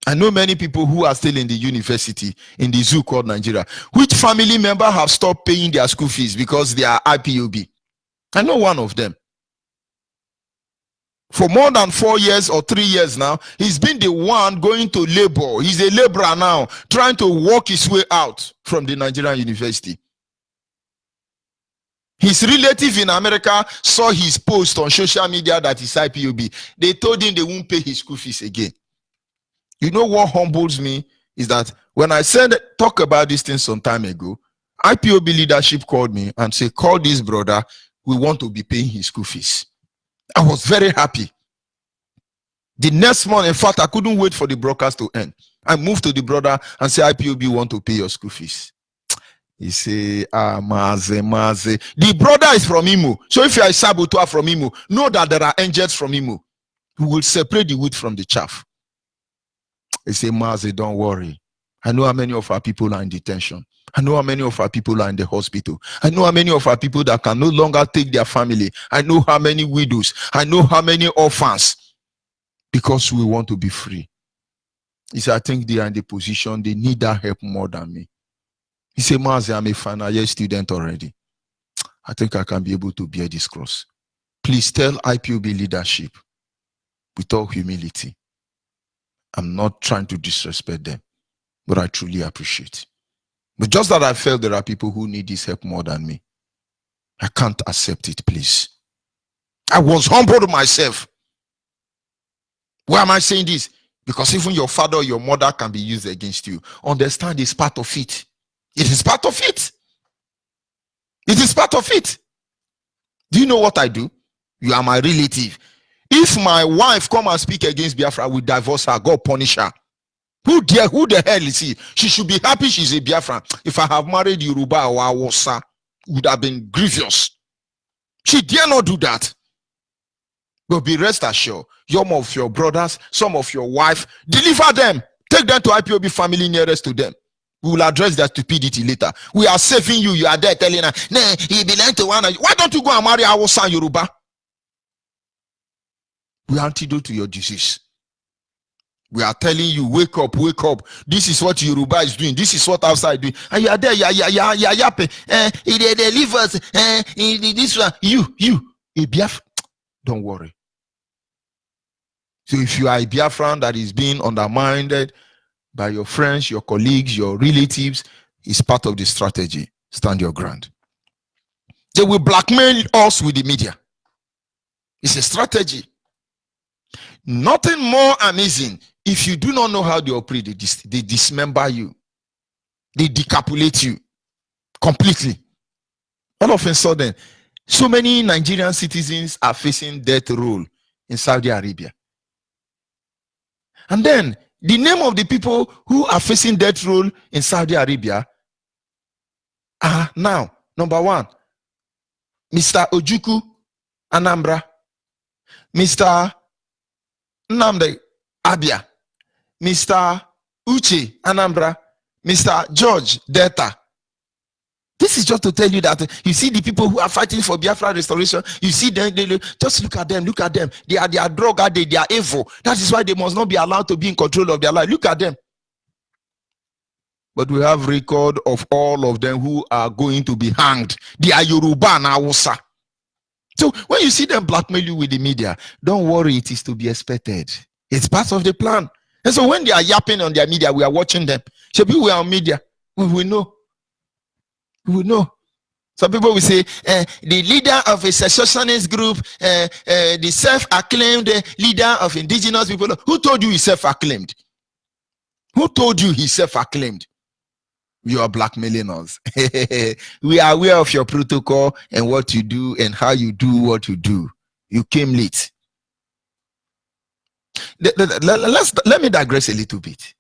I know many people who are still in the university in the zoo called Nigeria, which family member have stopped paying their school fees because they are IPOB. I know one of them. For more than 4 years or 3 years now, he's been the one going to labor. He's a laborer now, trying to work his way out from the Nigerian university. His relative in America saw his post on social media that is IPOB. They told him they won't pay his school fees again. You know what humbles me is that when I talk about this thing some time ago, IPOB leadership called me and said, call this brother, we want to be paying his school fees. I was very happy. The next month, in fact, I couldn't wait for the broadcast to end. I moved to the brother and said, IPOB want to pay your school fees. He say, maze. The brother is from Imo. So if you are a saboteur from Imo, know that there are angels from Imo who will separate the wheat from the chaff. He say, maze, don't worry. I know how many of our people are in detention. I know how many of our people are in the hospital. I know how many of our people that can no longer take their family. I know how many widows. I know how many orphans. Because we want to be free. He said, I think they are in the position, they need that help more than me. He said, Mazi, I'm a final year student already. I think I can be able to bear this cross. Please tell IPOB leadership with all humility. I'm not trying to disrespect them, but I truly appreciate. But just that I felt there are people who need this help more than me. I can't accept it, please. I was humbled myself. Why am I saying this? Because even your father or your mother can be used against you. Understand it's part of it. It is part of it. It is part of it. Do you know what I do? You are my relative. If my wife come and speak against Biafra, we divorce her. God punish her. Who the hell is he? She should be happy she's a Biafran. If I have married Yoruba or Hausa, it would have been grievous. She dare not do that. But be rest assured, some of your brothers, some of your wife, deliver them. Take them to IPOB family nearest to them. We will address that stupidity later. We are saving you. You are there telling her, nah, he belongs to one. Why don't you go and marry Hausa and Yoruba? We are antidote to your disease. We are telling you, wake up, wake up. This is what Yoruba is doing. This is what outside doing. And you are there, yapping. They leave us. This one, you, a Biafra. Don't worry. So if you are a Biafran that is being undermined by your friends, your colleagues, your relatives, it's part of the strategy. Stand your ground. They will blackmail us with the media. It's a strategy. Nothing more amazing. If you do not know how they operate, they dismember you. They decapulate you completely. All of a sudden, so many Nigerian citizens are facing death row in Saudi Arabia. And then, the name of the people who are facing death row in Saudi Arabia are now, number one, Mr. Ojukwu, Anambra, Mr. Nnamdi Abia, Mr. Uche, Anambra, Mr. George, Delta. This is just to tell you that you see the people who are fighting for Biafra restoration, you see them, just look at them. They are drug addicts, they are evil. That is why they must not be allowed to be in control of their life. Look at them. But we have record of all of them who are going to be hanged. They are Yoruba and Hausa. So when you see them blackmail you with the media, don't worry, it is to be expected. It's part of the plan. And so when they are yapping on their media, we are watching them. So we are on media. We will know. We will know. Some people will say, the leader of a secessionist group, the self-acclaimed leader of indigenous people. Who told you he's self-acclaimed? Who told you he's self-acclaimed? You are blackmailing us. We are aware of your protocol and what you do and how you do what you do. You came late. Let me digress a little bit.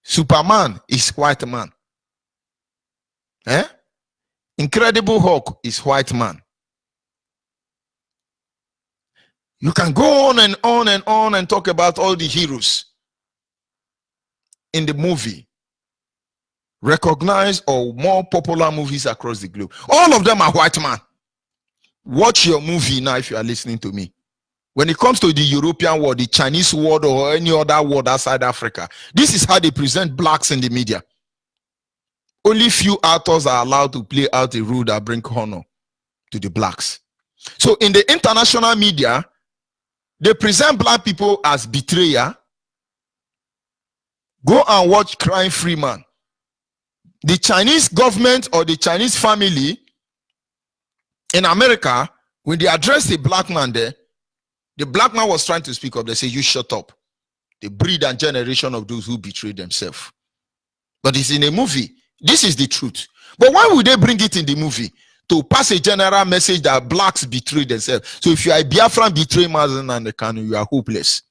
Superman is white man. Incredible Hulk is white man. You can go on and on and on and talk about all the heroes in the movie, recognized or more popular movies across the globe. All of them are white man. Watch your movie now if you are listening to me. When it comes to the European world, the Chinese world, or any other world outside Africa, this is how they present blacks in the media. Only few actors are allowed to play out a role that bring honor to the blacks. So in the international media, they present black people as betrayer. Go and watch Crime Free Man. The Chinese government or the Chinese family in America, when they addressed the black man there, the black man was trying to speak up. They say, you shut up. The breed and generation of those who betray themselves. But it's in a movie. This is the truth. But why would they bring it in the movie? to pass a general message that blacks betray themselves. So if you are a Biafran betraying Mazen and the Kanu, you are hopeless.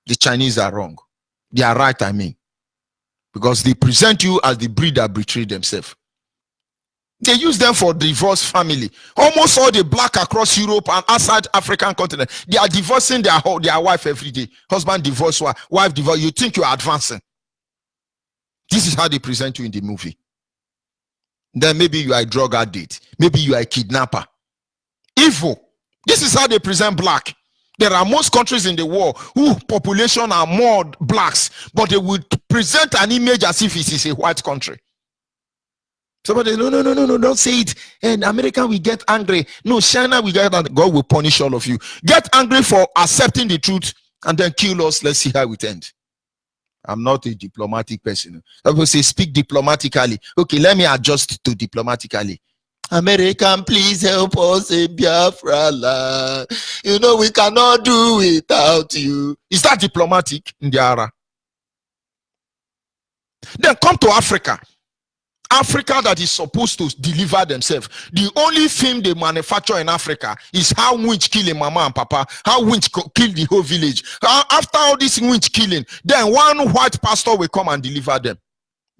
The Chinese are wrong. They are right, I mean. Because they present you as the breed that betrayed themselves. They use them for divorced family. Almost all the black across Europe and outside African continent, they are divorcing their wife every day. Husband divorce, wife divorce. You think you are advancing. This is how they present you in the movie. Then maybe you are a drug addict. Maybe you are a kidnapper. Evil. This is how they present black. There are most countries in the world whose population are more blacks, but they would present an image as if it is a white country. Somebody, no, don't say it. In America, we get angry. No, China, we get angry. God will punish all of you. Get angry for accepting the truth and then kill us. Let's see how it ends. I'm not a diplomatic person. I will say, speak diplomatically. Okay, let me adjust to diplomatically. American, please help us in Biafra land. You know, we cannot do without you. Is that diplomatic? Ndiara. Then come to Africa. Africa that is supposed to deliver themselves. The only film they manufacture in Africa is how winch killing mama and papa, how winch kill the whole village. After all this winch killing, then one white pastor will come and deliver them.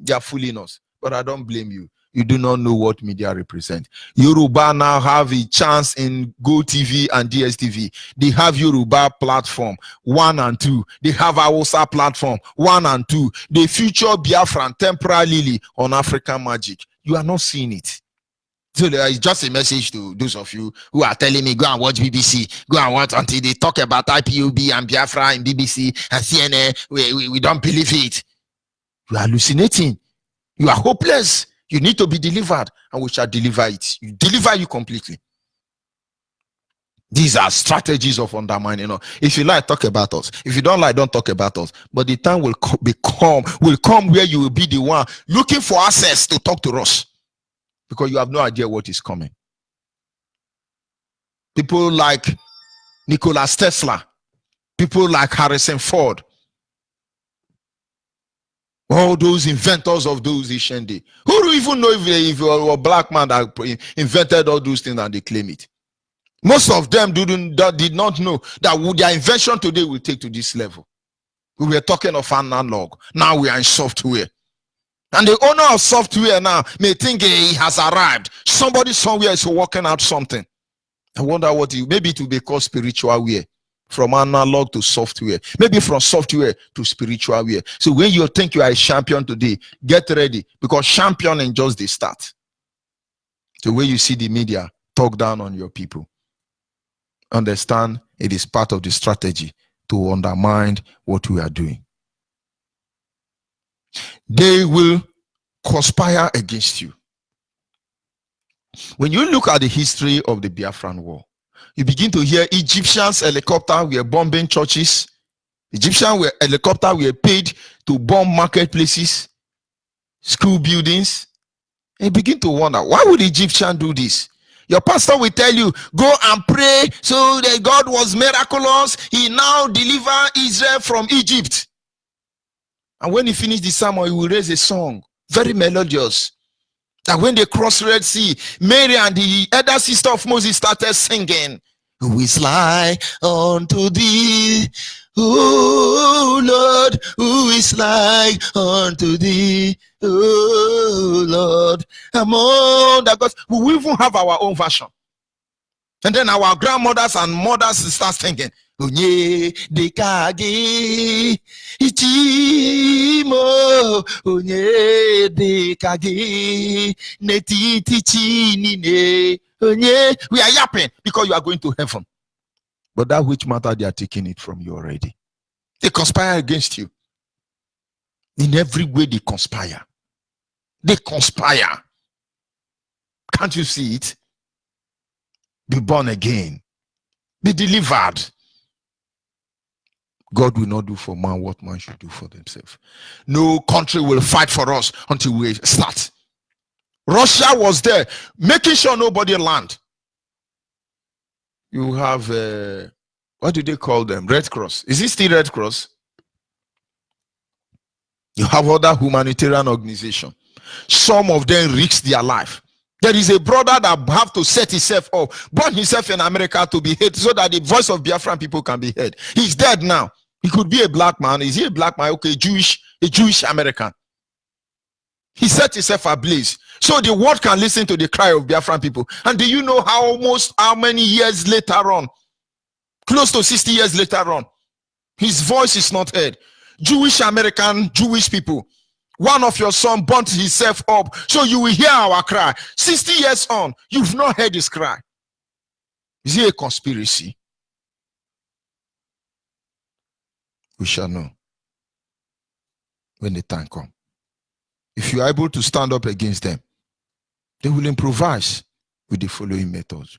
They are fooling us. But I don't blame you. You do not know what media represent. Yoruba now have a chance in Go TV and DSTV. They have Yoruba platform 1 and 2. They have Hausa platform 1 and 2. They feature Biafran temporarily on African Magic. You are not seeing it. So it's just a message to those of you who are telling me, go and watch BBC, go and watch until they talk about IPOB and Biafra in BBC and CNN. We don't believe it. You are hallucinating. You are hopeless. You need to be delivered, and we shall deliver it. You deliver you completely. These are strategies of undermining. If you like, talk about us. If you don't like, don't talk about us. But the time will come where you will be the one looking for access to talk to us, because you have no idea what is coming. People like Nikola Tesla, people like Harrison Ford, all those inventors of those Ishende. Who do even know if you are a black man that invented all those things and they claim it? Most of them did not know that their invention today will take to this level. We were talking of analog. Now we are in software. And the owner of software now may think he has arrived. Somebody somewhere is working out something. I wonder what maybe it will be called spiritual wear. From analog to software, maybe from software to spiritual wear. So when you think you are a champion today, get ready, because championing just the start. So when you see the media talk down on your people, understand it is part of the strategy to undermine what we are doing. They will conspire against you. When you look at the history of the Biafran war, you begin to hear Egyptians helicopter were bombing churches. Egyptian helicopter were paid to bomb marketplaces, school buildings. And you begin to wonder, why would Egyptian do this? Your pastor will tell you, go and pray so that God was miraculous. He now delivered Israel from Egypt. And when he finished the sermon, he will raise a song, very melodious. That when they crossed Red Sea, Mary and the elder sister of Moses started singing, who is like unto thee, O Lord, who is like unto thee, O Lord, among the gods. We will even have our own version. And then our grandmothers and mothers start singing, Onye dekage ichimo, onye dekage netiti chinine, onye. We are yapping because you are going to heaven. But that which matter, they are taking it from you already. They conspire against you. In every way they conspire. They conspire. Can't you see it? Be born again. Be delivered. God will not do for man what man should do for themselves. No country will fight for us until we start. Russia was there, making sure nobody land. You have, what do they call them? Red Cross. Is it still Red Cross? You have other humanitarian organizations. Some of them risk their life There is a brother that have to set himself up, born himself in America to be heard, so that the voice of Biafran people can be heard. He's dead now. He could be a black man. Is he a black man? Okay, a Jewish American. He set himself ablaze, so the world can listen to the cry of Biafran people. And do you know how many years later on, close to 60 years later on, his voice is not heard? Jewish American, Jewish people. One of your son burnt himself up, so you will hear our cry. 60 years on, you've not heard his cry. Is it a conspiracy? We shall know when the time comes. If you are able to stand up against them, they will improvise with the following methods.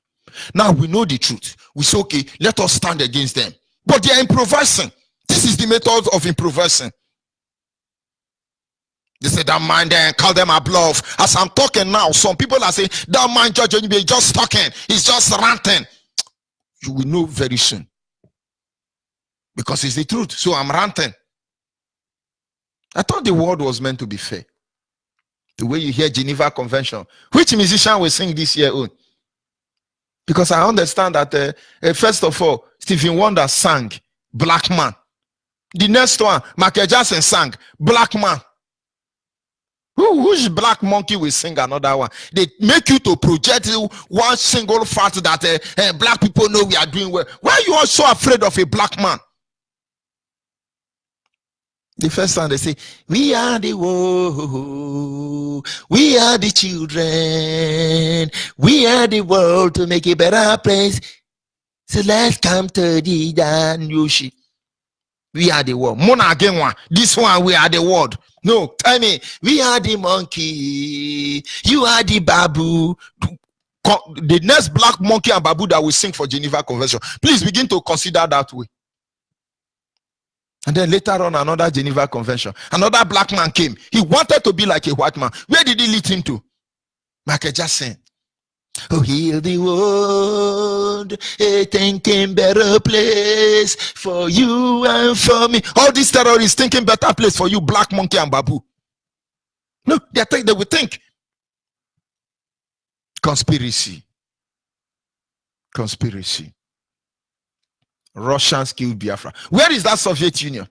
Now we know the truth. We say, okay, let us stand against them. But they are improvising. This is the method of improvising. They say, don't mind them, call them a bluff. As I'm talking now, some people are saying, don't mind Judge Onyibe, just talking, he's just ranting. You will know very soon. Because it's the truth. So I'm ranting. I thought the world was meant to be fair. The way you hear Geneva Convention, which musician will sing this year own? Because I understand that first of all, Stevie Wonder sang Black Man. The next one, Michael Jackson sang Black Man. Which black monkey will sing another one? They make you to project one single fact that black people know we are doing well. Why are you all so afraid of a black man? The first time they say, we are the world, we are the children, we are the world to make a better place. So let's come to the Yoshi. We are the world. Mona again one. This one, we are the world. No, tell me, we are the monkey, you are the babu. The next black monkey and babu that will sing for Geneva Convention, please begin to consider that way. And then later on, another Geneva Convention, another black man came. He wanted to be like a white man. Where did he lead him to? Michael Jackson. Oh, heal the world, a thinking better place for you and for me. All these terrorists thinking better place for you, black monkey and babu. No, they will think. Conspiracy. Conspiracy. Russians killed Biafra. Where is that Soviet Union?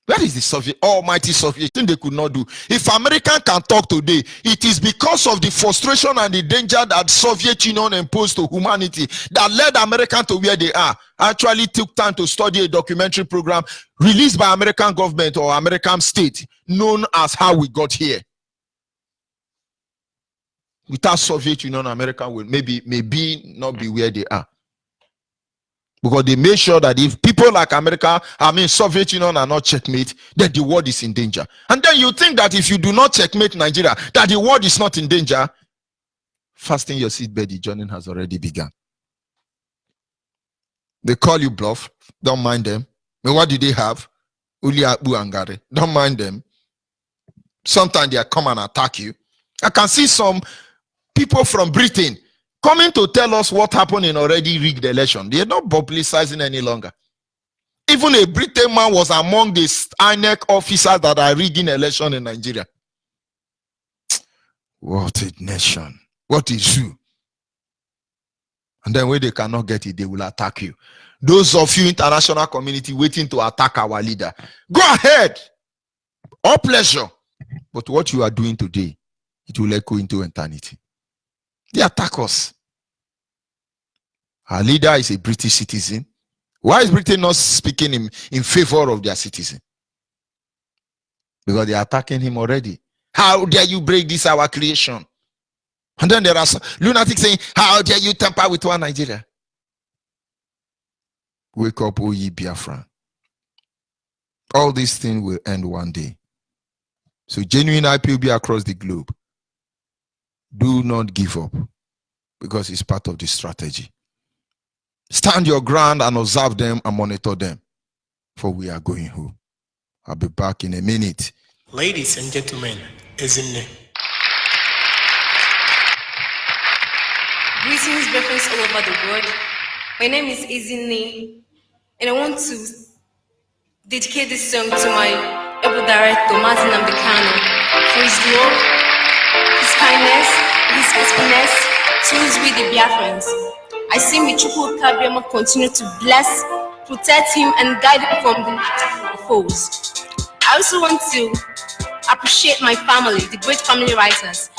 Where is the almighty Soviet? Thing they could not do. If America can talk today, it is because of the frustration and the danger that Soviet Union imposed to humanity that led America to where they are. Actually took time to study a documentary program released by American government or American state known as How We Got Here. Without Soviet Union, America will maybe not be where they are. Because they made sure that if people like America, Soviet Union are not checkmate, then the world is in danger. And then you think that if you do not checkmate Nigeria, that the world is not in danger. Fasten your seatbelt, the journey has already begun. They call you bluff, don't mind them. But what do they have? Uli Akbu Angare, don't mind them. Sometimes they come and attack you. I can see some people from Britain coming to tell us what happened in already rigged election. They are not publicizing any longer. Even a Britain man was among the INEC officers that are rigging election in Nigeria. What a nation. What is you? And then when they cannot get it, they will attack you. Those of you international community waiting to attack our leader, go ahead. All pleasure. But what you are doing today, it will echo into eternity. They attack us. Our leader is a British citizen. Why is Britain not speaking in favor of their citizen? Because they are attacking him already. How dare you break this our creation? And then there are some lunatics saying, how dare you tamper with one Nigeria? Wake up, O ye Biafran. All these things will end one day. So genuine IPOB across the globe, do not give up, because it's part of the strategy. Stand your ground and observe them and monitor them, for we are going home. I'll be back in a minute. Ladies and gentlemen, Ezinne. Greetings, reference all over the world. My name is Ezinne, and I want to dedicate this song to my able director, Martin Ambikano, for his love, his kindness, his faithfulness towards we the Biafrans. I see Michukwu Kabiama continue to bless, protect him, and guide him from the foes. I also want to appreciate my family, the great family writers.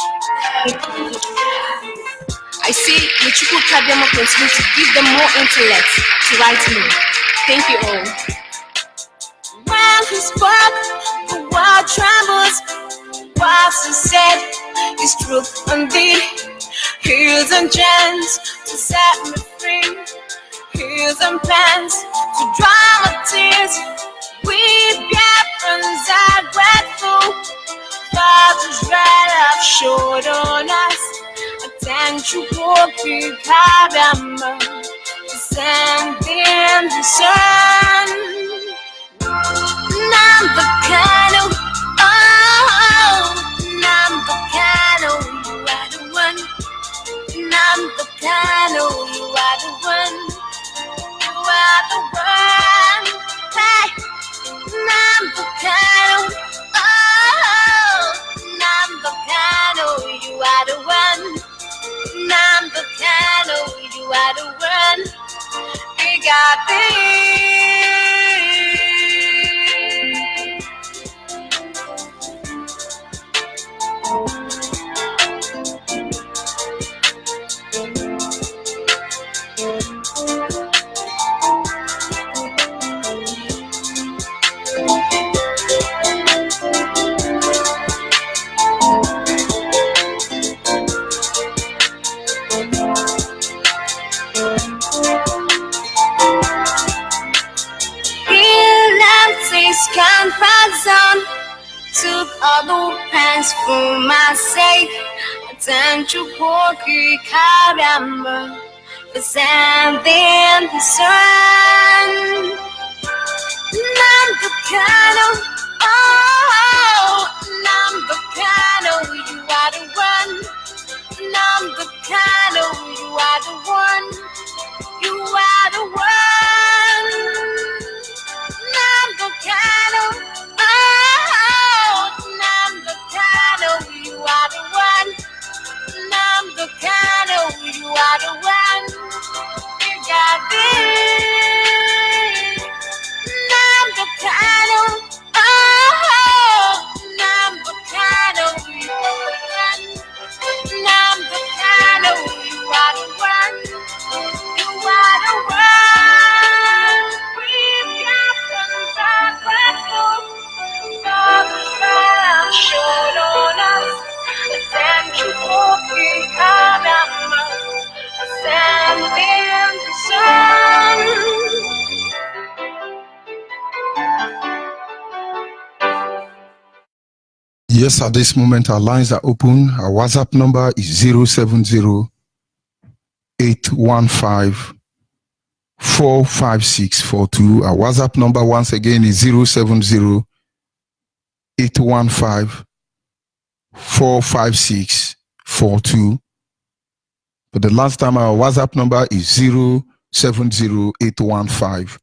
I see Michukwu Kabiama continue to give them more intellect to write more. Thank you all. When he spoke, the world trembles. What he said is truth indeed. Heels and gems to set me free. Heels and pens to dry my tears. We Biafrans are grateful for this red have showed on us. Attention, walking Kabama to send in the sun. Number Kano, oh, number Kano, you are the one. Number Kano, you are the one. You are the one. Hey, number Kano, oh, number Kano, you are the one. Number Kano, you are the one. We got comfort zone. Took all the pains for my sake. Attention, Porky Caramba, for sending the sun. Number Kano, oh, number Kano, you are the one. Number Kano, you are the one. You are the one. Number Kano, oh, number Kano, you are the one. Number Kano, you are the one. You got this. Number Kano, oh, number Kano, you are the one. Number Kano, you are the one. You are the one. We got showed on us. Attention, walking Kadama, stand in the sun. Yes, at this moment, our lines are open. Our WhatsApp number is 070 815 45642. Our WhatsApp number once again is 070 815 45642. But the last time our WhatsApp number is 070 815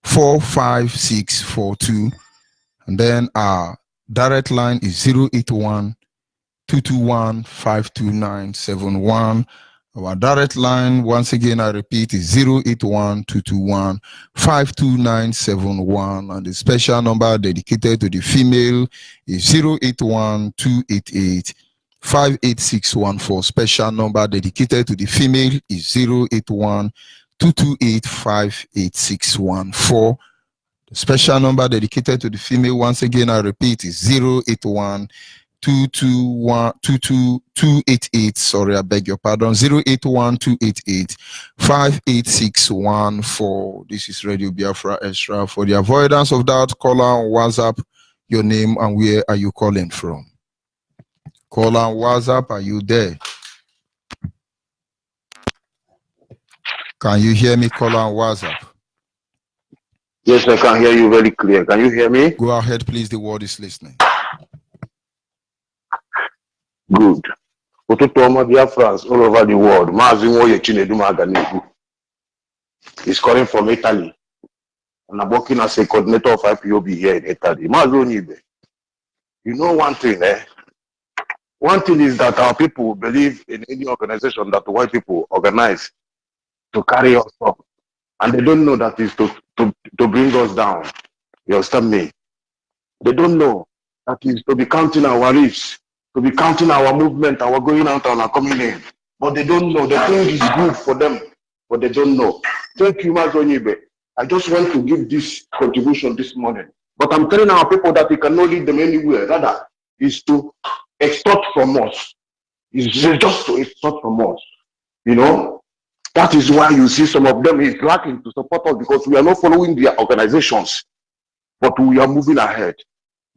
45642. And then our direct line is 081 221 52971. Our direct line, once again, I repeat, is 081 221 52971. And the special number dedicated to the female is 081 288 58614. Special number dedicated to the female is 081 228 58614. The special number dedicated to the female, once again, I repeat, is 081 288, sorry, I beg your pardon, 081 288 58614. This is Radio Biafra Extra. For the avoidance of doubt, caller on WhatsApp, your name and where are you calling from? Caller on WhatsApp, are you there? Can you hear me, caller on WhatsApp? Yes, I can hear you very clear. Can you hear me? Go ahead, please. The word is listening. Good. Ototoma Biafrans all over the world. He's calling from Italy. And I'm working as a coordinator of IPOB here in Italy. You know one thing, One thing is that our people believe in any organization that white people organize to carry us up. And they don't know that is to bring us down. You understand me? They don't know that is to be counting our reefs, to be counting our movement, our going out and our coming in. But they don't know. They think it's good for them, but they don't know. Thank you, Mazonyibe. I just want to give this contribution this morning. But I'm telling our people that we cannot lead them anywhere. Rather, is to extort from us. It's just to extort from us. You know? That is why you see some of them is lacking to support us because we are not following their organizations, but we are moving ahead.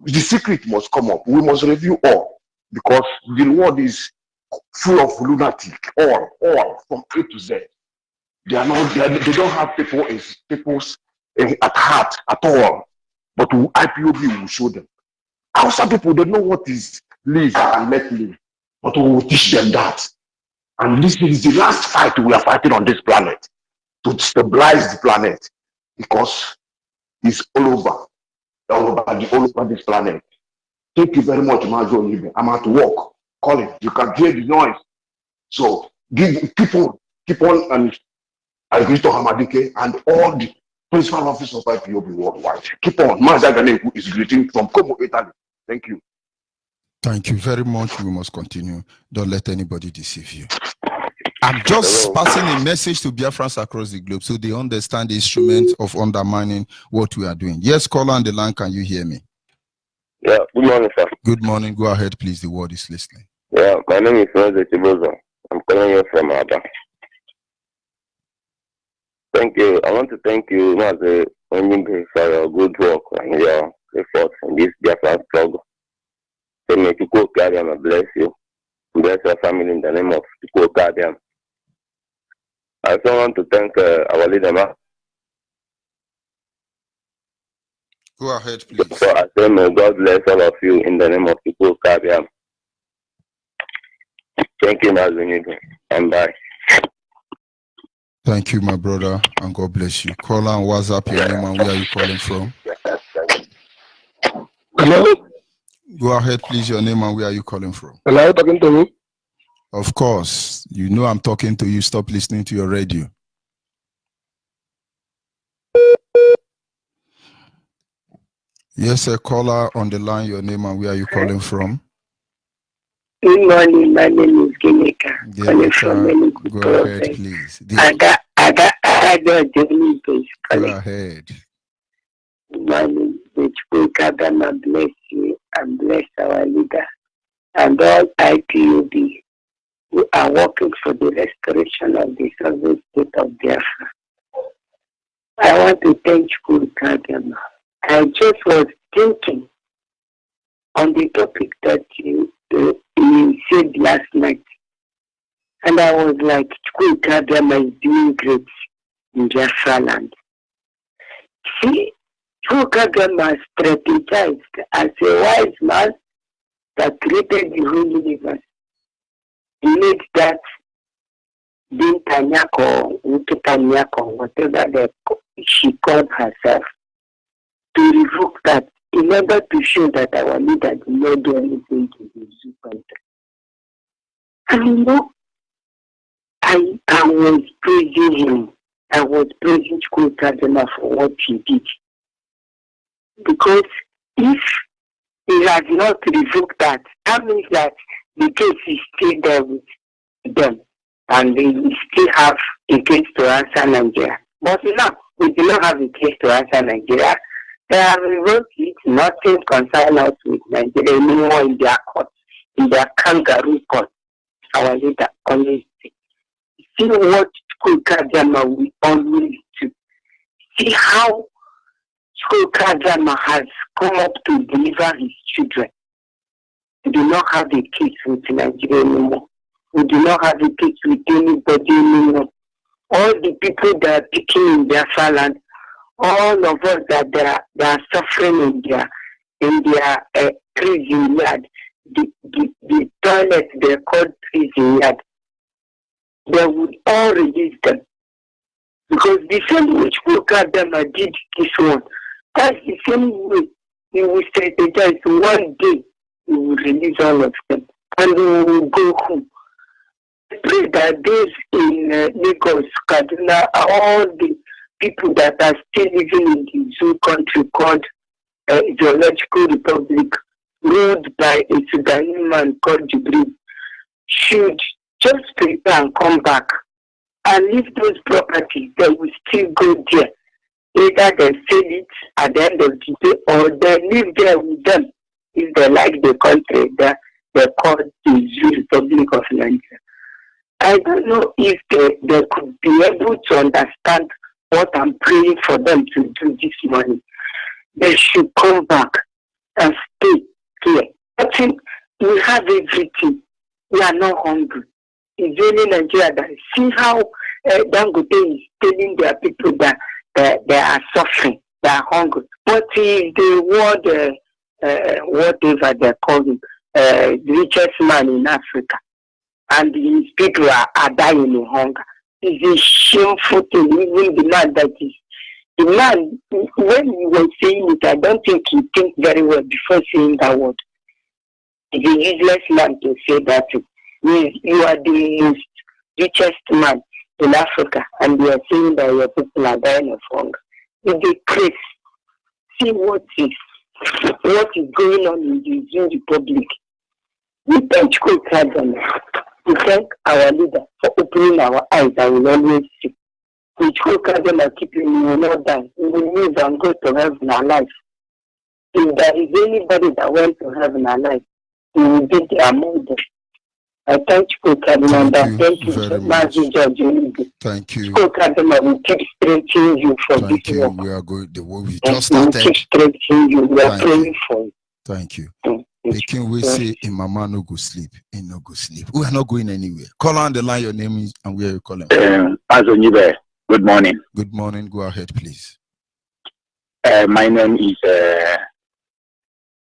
The secret must come up. We must review all because the world is full of lunatic, all from A to Z. They are not. They don't have people's at heart at all. But IPOB will show them. Outside people, they know what is live and let live, but we will teach them that. And this is the last fight we are fighting on this planet to stabilize the planet because it's all over this planet. Thank you very much, Majo. I'm at work. Call it. You can hear the noise. So keep on, and I agree to Hamadike and all the principal officers of IPOB worldwide. Keep on. Mazaganeku is greeting from Como, Italy. Thank you. Thank you very much. We must continue. Don't let anybody deceive you. I'm just passing a message to Biafrans across the globe so they understand the instrument of undermining what we are doing. Yes, caller on the line, can you hear me? Yeah, good morning, sir. Good morning. Go ahead, please. The word is listening. Yeah, my name is Moses Chibozo. I'm calling you from Abba. Thank you. I want to thank you, Mazi, for your good work and your efforts in this Biafran struggle. So may Chukwu Guardian bless you. Bless your family in the name of Chukwu Guardian. I also want to thank our leader, Ma. Go ahead, please. So I say may God bless all of you in the name of Chukwu Guardian. Thank you, Mazi, and bye. Thank you, my brother, and God bless you. Caller on WhatsApp, your name and where are you calling from? Hello? Go ahead, please, your name and where are you calling from? Hello, are you talking to me? Of course. You know I'm talking to you. Stop listening to your radio. Yes, a caller on the line, your name and where are you calling from? Good morning, my name is Ginika. Go ahead, please. I got Johnny Base. Go ahead. My name is Ginika. Bless you and bless our leader and all IPOB who are working for the restoration of the sovereign state of Biafra. I want to thank you, Kagama. I just was thinking on the topic that you said last night, and I was like, Chukwu Kagama is doing great in Biafra land. See, Chukwu Kagama strategized as a wise man that created the whole universe. He made that Bintanyako, Ukitanyako, whatever she called herself, to revoke that in order to show that our leader did not do anything to the Zoo country. And you know, I was praising him. I was praising Chukwu Kagama for what he did. Because if he has not revoked that, that means that the case is still there with them. And they still have a case to answer Nigeria. But now, we do not have a case to answer Nigeria. They have revoked it. Nothing concerns us with Nigeria anymore in their court, in their kangaroo court. Our leader always say. See what Chukwu Kagama we always do. See how Chukwu Kagama has come up to deliver his children. We do not have a case with Nigeria anymore. We do not have a case with anybody anymore. All the people that are picking in their land, all of us that they are suffering in their prison yard, the toilet they called prison yard, they would all release them. Because the same way Chukwu Kagama did this one, that's the same way he will strategize. One day he will release all of them. and we will go home. I pray that those in Lagos, Kaduna, all the people that are still living in the zoo country called Zoological Republic, ruled by a Sudanese man called Jibril, should just prepare and come back and leave those properties. They will still go there. Either they sell it at the end of the day or they live there with them if they like the country that they call the Zoo Republic of Nigeria. I don't know if they could be able to understand what I'm praying for them to do this morning. They should come back and stay here. I think we have everything. We are not hungry. It's only Nigeria that see how Dangote is telling their people that they are suffering, they are hungry. But he is the world, whatever they call him, the richest man in Africa. And his people are dying in hunger. It's a shameful thing, even the man that is. The man, when you were saying it, I don't think he thinks very well before saying that word. He's a useless man to say that. You are the most richest man in Africa, and you are saying that your people are dying of hunger. It's a craze. See what is going on in the Zoo Republic. We thank God, we thank our leader for opening our eyes and we will always see. We choke them and keep him, we will not die. We will live and go to heaven alive. If there is anybody that went to heaven alive, we will be there among them. I thank you, Cardinal. Thank you very much. Thank you. Cardinal, we keep strengthening you for Thank this you. work. We are going the way we just started. We keep strengthening you. We are praying for you. Thank you. Making we say in Mama no go sleep, in no go sleep. We are not going anywhere. Call on the line, your name is and where you calling. Good morning. Good morning. Go ahead, please. My name is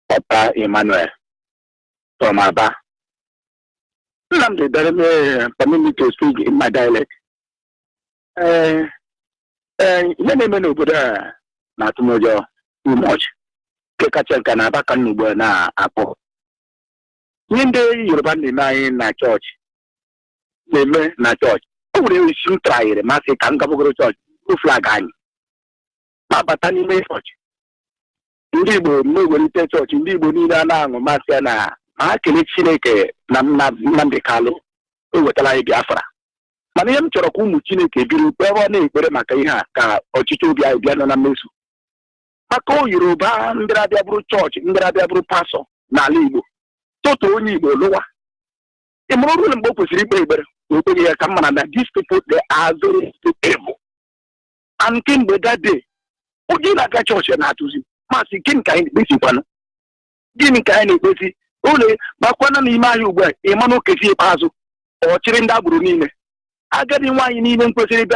Papa Emmanuel from Aba. Permit me to speak in my dialect. Not too much. Kanaba Kanuba na Apo. Yende Yoruba na church. Name na church. Who will soon try the Massey Kangabu church? Who flag on? Mabatani may church. Indibo, no one church, Indibo Nina, Masiana, Makili Chineke, Namde Kalo, who would lie Biafra. Maniam Chorokum Chineke, Bill Pevone, Makaiha, or Chichubia, Biana Mesu. Ako Yoruba, Ndrabiabru Church, Ndrabiabru Paso, Nalibo. Toto Nibo Loa. Immoral and Boku Riber, will be a command that these people they are very evil. And King that day, Ugina Church and Atusi, Masi King kind busy one. Gini kind of busy, only Bakwana Nimayu, Emano Kesi Pazo, or Chirinda Brunine. I get in why you need in President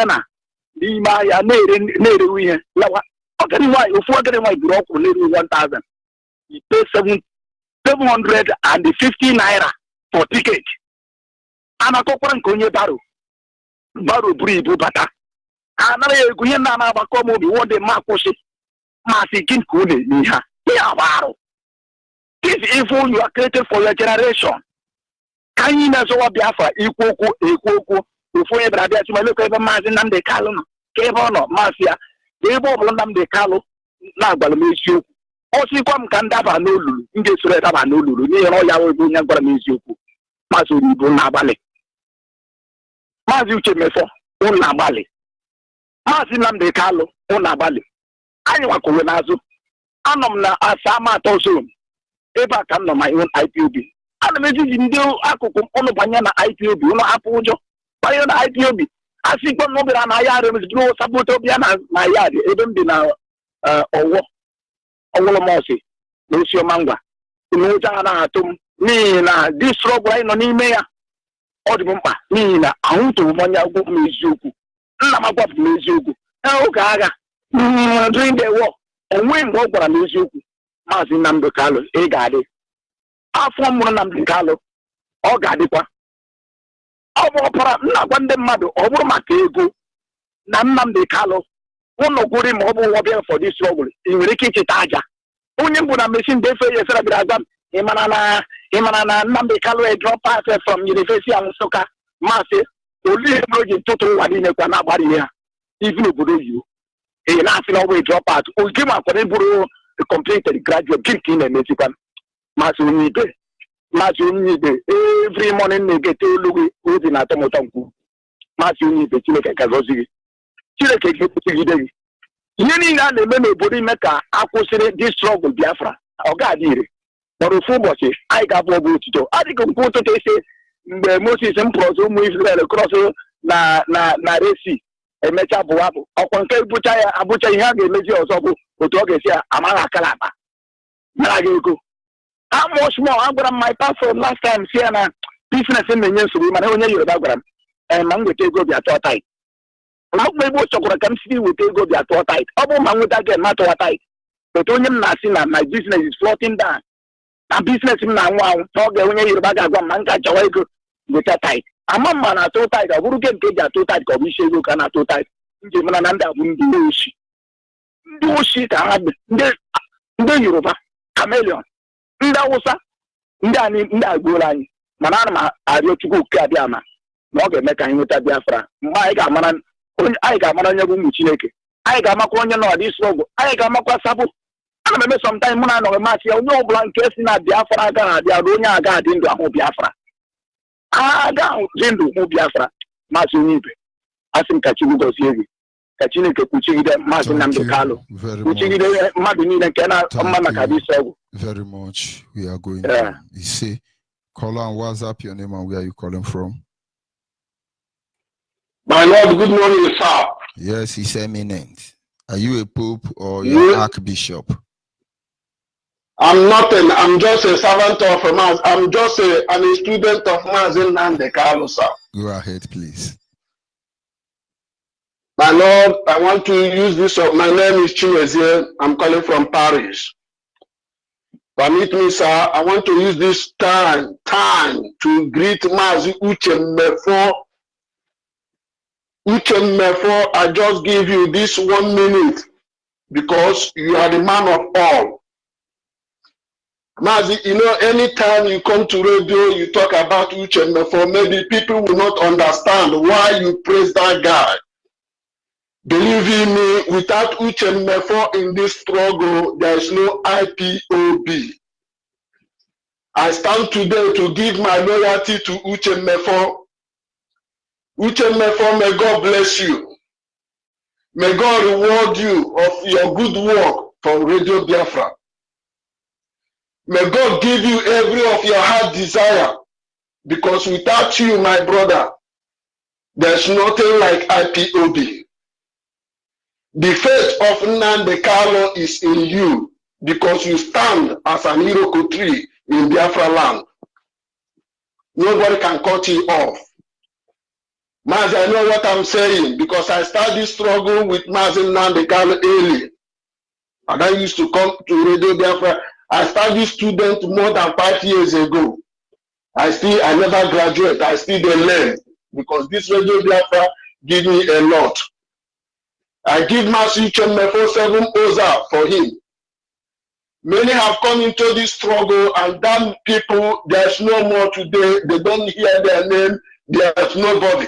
Nimaya, Nere, Lawa. Why if we're getting my broke for 1,000, you pay 750 naira for ticket. And a couple and Konye Baru Bribu Bata. Another Guyana Bakomo, you want the Marcos Masikin Kune, Niha. Baru. This info you are created for your generation. Can you know what Biafra equal, before you brother to my local Mazin and the Kalum, Kebono, Masia. Ipob London de Calo, Nabalamishu. Also, come Kandaba Nulu, in this Redaba Nulu, near Royal Bunyabaramisuku, Masu Nabale. Masu Chemefo, Unabale. Masinam de Calo, Unabale. Ayawako Nazu. Anomna Asama Tosun. Eva come on my own IPOB. And the message in Dio Akukum on Banana IPOB, no Apojo, Bayana IPOB. I think one over an ayard is blow Sabotobiana, my yard, even been or Mosi, Lucio Manga, Nujana to me, this rock line on email, or the Mumpa, Nina, I want to Manya go Mizuku, Namabab Mizuku, oh Gaga, during the war, and when Robert Mizuku, Martin Namdekalo, Egade, I form one Namdekalo, or Gadipa. Opera, not one the mother, over my table. Nam de Calo, one of good mobile for this struggle in Ricky Taja. Only when I'm missing the face of Imana, Imana Nambi Kalu a drop out from University of Soka, Master, only project total one in a Panabari here. Even if you a national way drop out, will give up for the completed graduate drinking and Mexican. Masunibe. Every morning they get to Louis who's in Atomotanku. Masunibe, Chile Kazosi. Chile Kazosi. Yeni na the men body maker, I this struggle Biafra. Oh, God, but the football says, I got more to do. I think I'm going to say the Moses and Prozo Israel across na Resi, a mecha Buabu. Or Conquer Butaya, Abucha Yagi, Major Sobo, Utogasia, Amara Kalapa. Malago. How much more? I'm going to my pastor last time, Siena, business in the news, women, only your background, and man will take go their thought tight. How many watch of can see will take go their thought tight? Other man would get matter tight. But only Nasina, my business is floating down. A business in now, talk the way you're back at one man catch away with a tight. A man are too tight, I would get paid too tight, commission you cannot too tight. Jimananda wouldn't do shit. Do shit, I had the Yoruba, chameleon. Ndawusa, nda Gulani, Manama, I wrote to go Kabiama, Morgan Mecca in Biafra. I got Manan, I got Mananabu Muchineke. I got Maconia no this logo. I got Macasabu. I remember sometime when I know a match, no blank case in a Biafra, the Adonia got into a Biafra. Ah, down, Zindu, Biafra, Masunibe. I think Kachibu goes here. Kachineke Kuchi, Martin Namdekalo. Kuchi, Madini, and Kena, Manakabi. Very much. We are going to, you see, call on WhatsApp your name and where are you calling from? My Lord, good morning, sir. Yes, he's eminent. Are you a pope or you're archbishop? I'm nothing. I'm just a servant of a man. I'm just a student of Mazin Nandekalo, sir. Go ahead, please. My Lord, I want to use this. My name is Chinezie. I'm calling from Paris. Permit me, sir. I want to use this time to greet Mazi Uchemmefo. Uchemmefo, I just give you this 1 minute because you are the man of all. Mazi, you know, anytime you come to radio, you talk about Uchemmefo, maybe people will not understand why you praise that guy. Believe in me, without Uchemmefo in this struggle, there is no IPOB. I stand today to give my loyalty to Uchemmefo. Uchemmefo, may God bless you. May God reward you of your good work for Radio Biafra. May God give you every of your heart desire, because without you, my brother, there's nothing like IPOB. The faith of Nnamdi is in you because you stand as an Iroko tree in Biafra land. Nobody can cut you off. Mazi, I know what I'm saying because I started this struggle with Mazi Nnamdi early. And I used to come to Radio Biafra. I started this student more than 5 years ago. I never graduate. I still learn because this Radio Biafra give me a lot. I give Mazi Uchemmefo 7 Oza for him. Many have come into this struggle and damn people, there's no more today. They don't hear their name. There's nobody.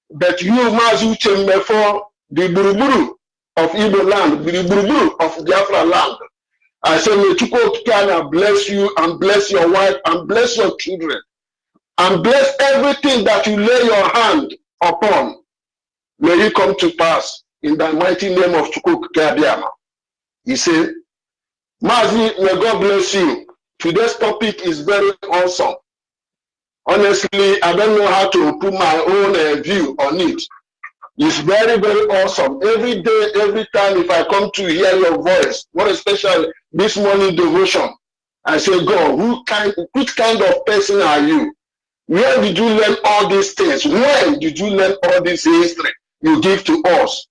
But you, Mazi Uchemmefo, the Buruburu of Igbo land, the Buruburu of Biafra land, I say, may Chukwu bless you and bless your wife and bless your children and bless everything that you lay your hand upon. May it come to pass in the mighty name of Chukwu. He said, Mazi, may God bless you. Today's topic is very awesome. Honestly, I don't know how to put my own view on it. It's very, very awesome. Every day, every time, if I come to hear your voice, more especially this morning devotion, I say, God, which kind of person are you? Where did you learn all these things? When did you learn all this history you give to us?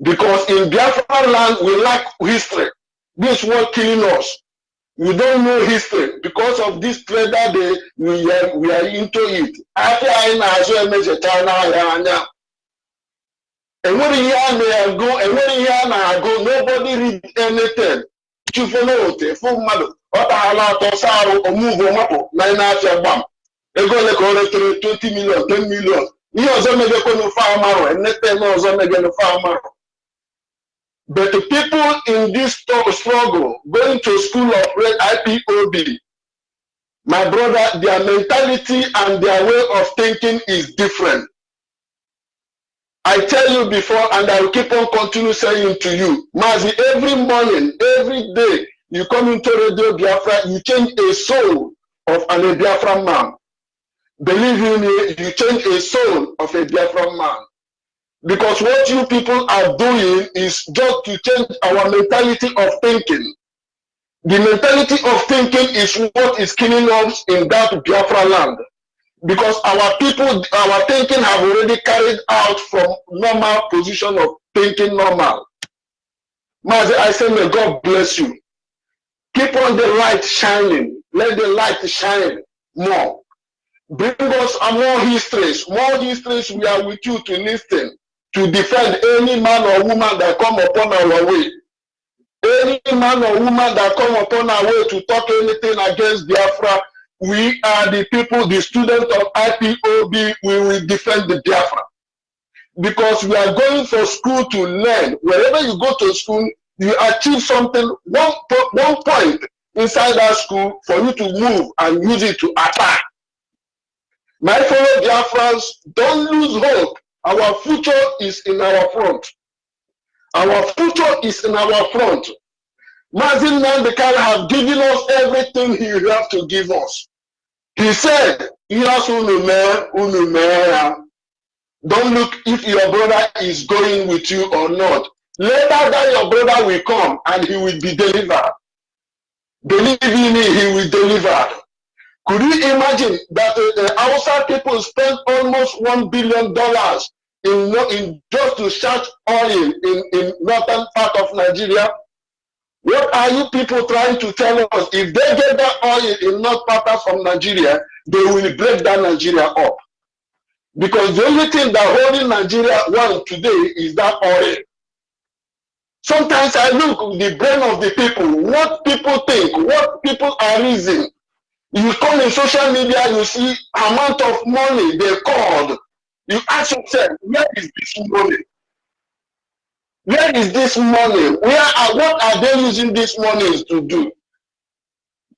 Because in Biafra land, we lack history. This war killing us. We don't know history. Because of this trader, we are into it. And when a year may go, nobody read anything. Chufonote, full mother, what a lot of sorrow or move on up, 9 hours of bomb. They go like 20 million, 10 million. You also make a farmer and let them also make a farmer. But the people in this struggle, going to school of red IPOB, my brother, their mentality and their way of thinking is different. I tell you before, and I will keep on continue saying to you, Mazi, every morning, every day, you come into Radio Biafra, you change a soul of a Biafran man. Believe you me, you change a soul of a Biafran man. Because what you people are doing is just to change our mentality of thinking. The mentality of thinking is what is killing us in that Biafra land. Because our people, our thinking have already carried out from normal position of thinking normal. Mazi, I say, may God bless you. Keep on the light shining. Let the light shine more. Bring us more histories. More histories, we are with you to listen, to defend any man or woman that come upon our way. Any man or woman that come upon our way to talk anything against Biafra, we are the people, the students of IPOB, we will defend the Biafra. Because we are going for school to learn. Wherever you go to school, you achieve something, one point inside that school for you to move and use it to attack. My fellow Biafrans, don't lose hope. Our future is in our front. Our future is in our front. Mazin Nandekal has given us everything he has to give us. He said, don't look if your brother is going with you or not. Later that your brother will come and he will be delivered. Believe in me, he will deliver. Could you imagine that the outside people spend almost $1 billion in just to search oil in northern part of Nigeria? What are you people trying to tell us? If they get that oil in north part from Nigeria, they will break down Nigeria up. Because the only thing that holding Nigeria one today is that oil. Sometimes I look at the brain of the people, what people think, what people are reasoning. You come in social media, you see amount of money they called. You ask yourself, where is this money? Where is this money? What are they using this money to do?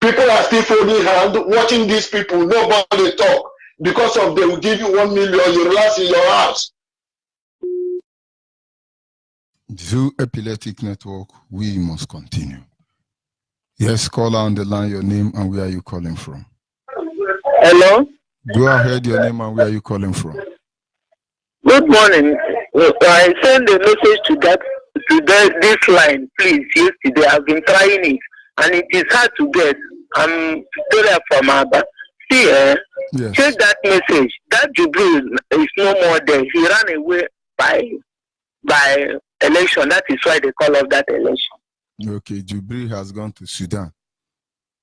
People are still folding hand, watching these people, nobody talk. Because of they will give you 1 million, you relax in your house. Zoo Epileptic Network, we must continue. Yes, caller on the line, your name and where are you calling from? Hello? Go ahead, your name and where are you calling from? Good morning. I sent a message to this line, please, yesterday. I've been trying it, and it is hard to get. I'm Victoria from Abba. See, yes. Check that message. That Jubilee is no more there. He ran away by election. That is why they call off that election. Okay, Jubilee has gone to Sudan.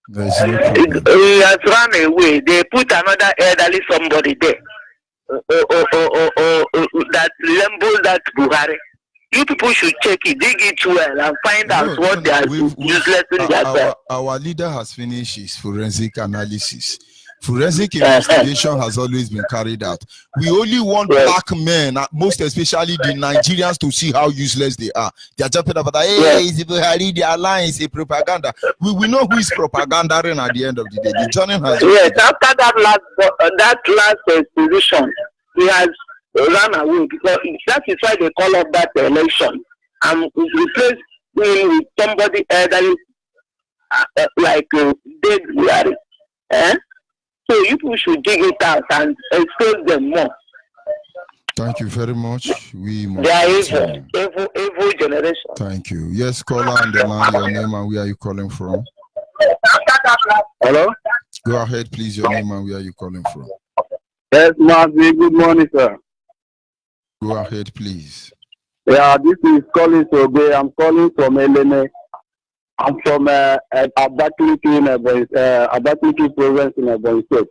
There's no problem. He has run away. They put another elderly somebody there. That resembles that Buhari. You people should check it, dig it well, and find out what they are useless in their Our leader has finished his forensic analysis. Forensic investigation has always been carried out. We only want black men, most especially the Nigerians, to see how useless they are. They are jumping up that, hey, it's Buhari, the alliance, a propaganda. We know who is propagandering at the end of the day. The journey has after that last exposition, he has run away because that is why they call up that election and replace him with somebody elderly like dead Buhari. So you people should dig it out and expose them more. Thank you very much. We must they are evil generation. Thank you. Yes, caller on the line, your name and where are you calling from? Hello? Go ahead, please, your name and where are you calling from? Yes, Mazi, good morning, sir. Go ahead, please. Yeah, this is Collins Obey. I'm calling from Elene. I'm from Abakaliki province in Ebonyi State.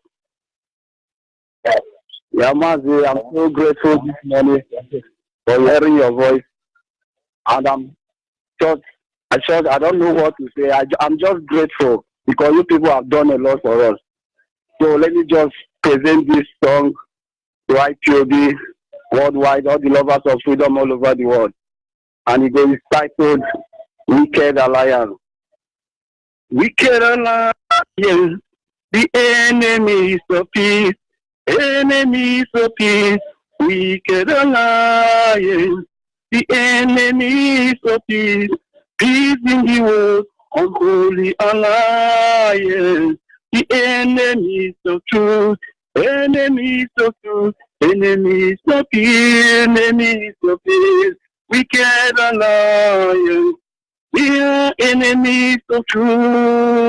Yeah, Mazi, I'm so grateful this morning for hearing your voice. And I'm just I don't know what to say. I'm just grateful because you people have done a lot for us. So let me just present this song to IPOB worldwide, all the lovers of freedom all over the world. And it is titled Wicked Alliance. Wicked Alliance, the enemies of peace, enemies of peace. Wicked Alliance, the enemies of peace, peace in the world, unholy alliance. The enemies of truth, enemies of truth, enemies of peace, enemies of peace. Wicked alliance, we are enemies of truth.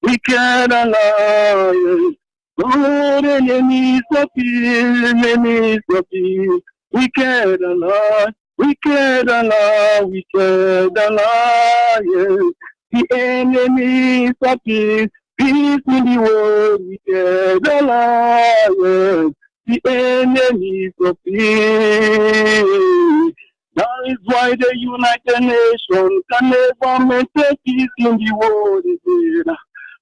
Wicked alliance, Lord, enemies of peace, enemies of peace. Wicked alliance, wicked alliance, wicked alliance. The enemies of peace, peace in the world, wicked alliance. The enemies of peace. That is why the United Nations can never maintain peace in the world again.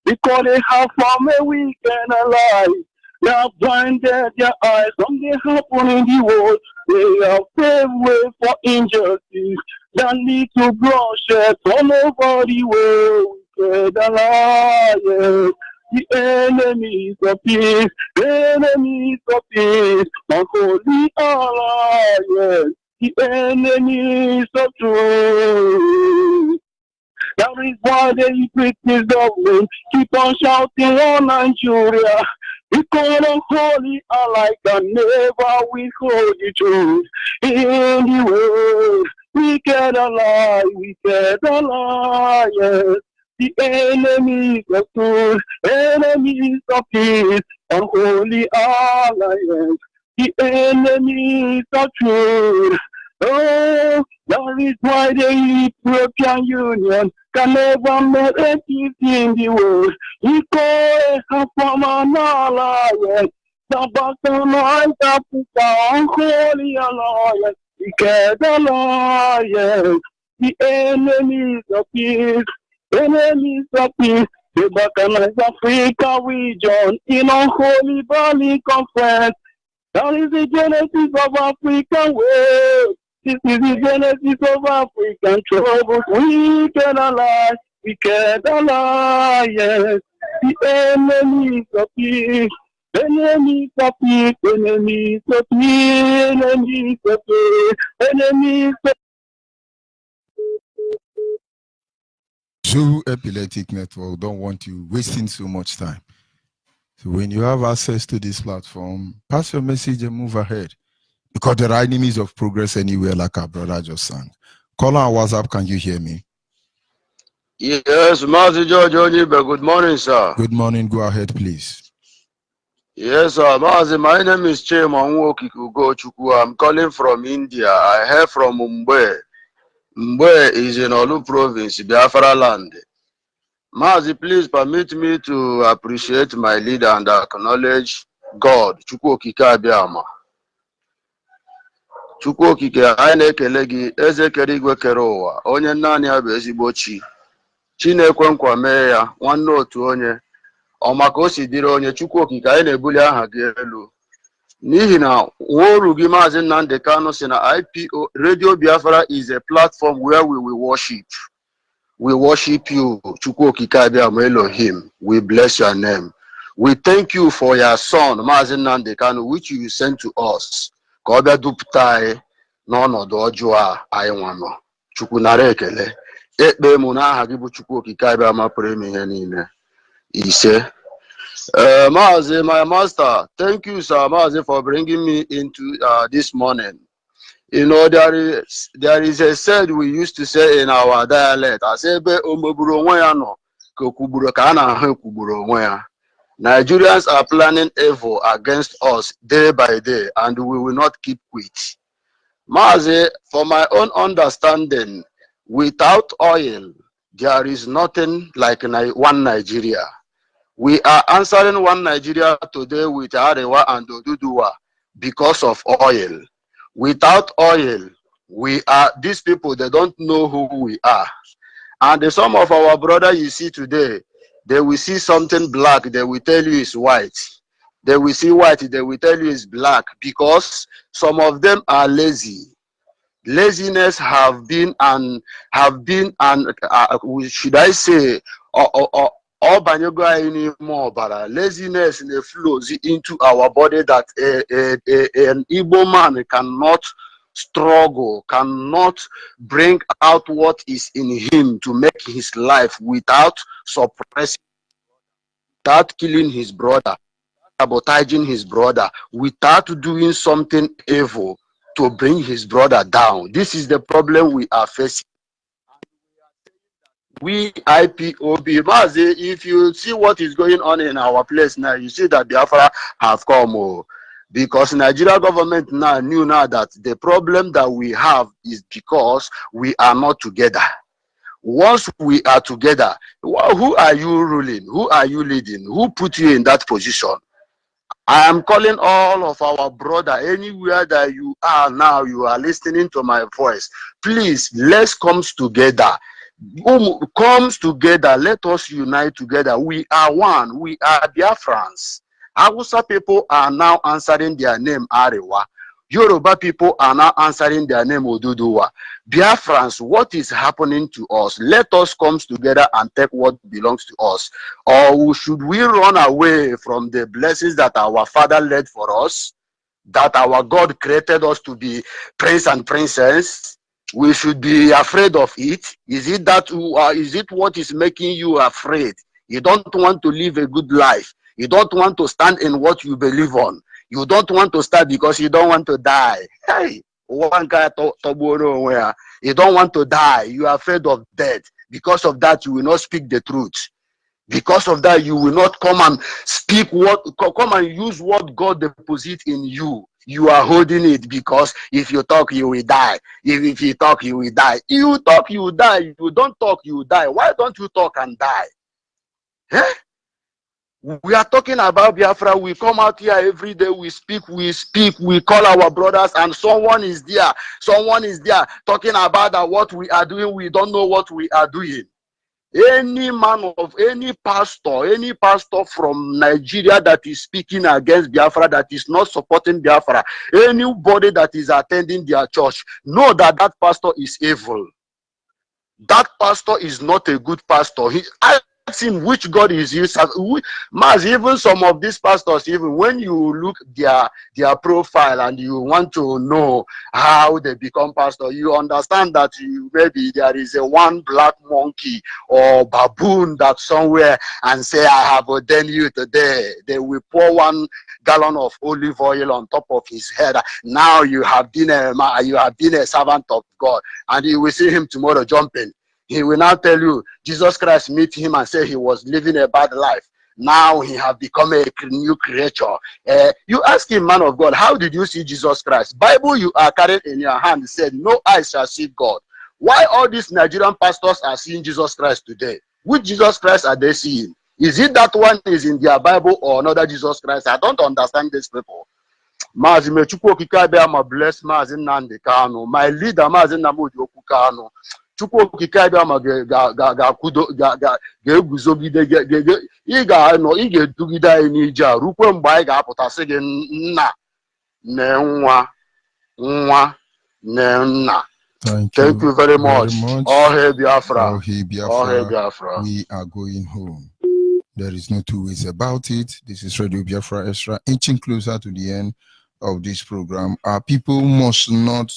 Because they have formed a weekend alive. They have blinded their eyes from the happen in the world. They have paved way for injustice that lead to bloodshed all over the world. Wicked alliance. The enemies of peace, enemies of peace, unholy alliance. The enemies of truth. That is why the British government keep on shouting on Nigeria. Because unholy ally can never withhold the truth in the world. Wicked ally, wicked alliance. The enemies of truth, enemies of peace, unholy alliance. The enemies of truth. Oh, that is why the European Union can never make a peace in the world. We call it from an alliance. The bottom line, the unholy alliance. Wicked alliance. The enemies of peace, enemies of peace. The balkanized Africa region in unholy valley conference. That is the genesis of African world. This is the genesis of African troubles. Wicked alliance, wicked alliance. The enemies of peace, enemies of peace, enemies of peace, enemies of peace, enemies of Zoo Epileptic Network don't want you wasting so much time. So when you have access to this platform, pass your message and move ahead. Because there are enemies of progress anywhere, like our brother just sang. Call on WhatsApp, can you hear me? Yes, Master George Onibe, good morning, sir. Good morning, go ahead, please. Yes, sir. Master, my name is Chema Nwokikugochukwu. I'm calling from India. I hail from Mumbai. Mumbai is in Olu province, Biafra land. Master, please permit me to appreciate my leader and acknowledge God, Chukwu Okike Abiama. Chukwu Okike, anyị na-ekele gị, eze kere igwe kere ụwa, onye naanị ya bụ ezigbo chi. Chinekwe nkwa mee ya, nwanne otu onye. Ọ maka o si dịrị onye Chukwu Okike, anyị na-ebuli aha gị elu. N'ihi na nworu gị Maazị Nnamdi Kanu si na IPO Radio Biafra is a platform where we will worship. We worship you, Chukwu Okike Abiama Elohim. We bless your name. We thank you for your son, Maazị Nnamdi Kanu, which you sent to us. Ka ọ bịa dupụta anyị n'ọnọdụ ọjọọ a anyị nwa nọ. Chukwu nara ekele. Ekpe mụ n'aha gị bụ Chukwu Okike Abiama pụrụ ime ihe niile. Ise. Maazị, my master, thank you, sir, Maazị, for bringing me into this morning. You know, there is a said we used to say in our dialect, Asebe omeburu onwe ya no, ka okwuburu ka a na-ahụ ekwuburu onwe ya. Nigerians are planning evil against us day by day, and we will not keep quiet. Maazị, for my own understanding, without oil, there is nothing like one Nigeria. We are answering one Nigeria today with Arewa and Oduduwa because of oil. Without oil, These people, they don't know who we are. And some of our brother you see today, they will see something black, they will tell you it's white. They will see white, they will tell you it's black, because some of them are lazy. Laziness have been should I say, laziness flows into our body that an Igbo man cannot struggle, cannot bring out what is in him to make his life without suppressing, without killing his brother, sabotaging his brother, without doing something evil to bring his brother down. This is the problem we are facing. We IPOB, Mazi, if you see what is going on in our place now, you see that Biafra have come. Because Nigeria government now knew now that the problem that we have is because we are not together. Once we are together, who are you ruling? Who are you leading? Who put you in that position? I am calling all of our brother, anywhere that you are now, you are listening to my voice. Please, let's come together. Comes together, let us unite together. We are one. We are Biafrans. Hausa people are now answering their name Arewa. Yoruba people are now answering their name Oduduwa. Biafrans, what is happening to us? Let us come together and take what belongs to us. Or should we run away from the blessings that our father led for us, that our God created us to be prince and princess? We should be afraid of it. Is it that? Is it what is making you afraid? You don't want to live a good life. You don't want to stand in what you believe on. You don't want to start because you don't want to die. Hey, one guy where you don't want to die. You are afraid of death. Because of that, you will not speak the truth. Because of that, you will not come and speak come and use what God deposits in you. You are holding it because if you talk, you will die. If you talk, you will die. You talk, you will die. You don't talk, you will die. Why don't you talk and die? Eh? We are talking about Biafra. We come out here every day. We speak. We call our brothers, and someone is there. Someone is there talking about that what we are doing. We don't know what we are doing. Any pastor from Nigeria that is speaking against Biafra, that is not supporting Biafra, anybody that is attending their church, know that that pastor is evil. That pastor is not a good pastor. I asked him which God is he. Even some of these pastors, even when you look their profile and you want to know how they become pastor, you understand that maybe there is a one black monkey or baboon that somewhere and say, I have ordained you today. They will pour 1 gallon of olive oil on top of his head. Now you have been a servant of God, and you will see him tomorrow jumping. He will now tell you Jesus Christ meet him and say he was living a bad life. Now he have become a new creature. You ask him, man of God, how did you see Jesus Christ? Bible you are carrying in your hand said, no eye shall see God. Why all these Nigerian pastors are seeing Jesus Christ today? Which Jesus Christ are they seeing? Is it that one is in their Bible or another Jesus Christ? I don't understand these people. Mazi Mechukwu Okike Abịama bless Mazi Nnamdi Kanu. My leader Mazi Nnamdi Okwu Kanu. Chukwu Okike Abịama ga-eguzogide ị ga-edugide anyị n'ije a rukwe mgbe anyị ga-apụtasị gị nna na nwa na nna. Thank you very much. All hail Biafra. All hail Biafra. All hail Biafra. We are going home. There is no two ways about it. This is Radio Biafra Extra, inching closer to the end of this program. Our people must not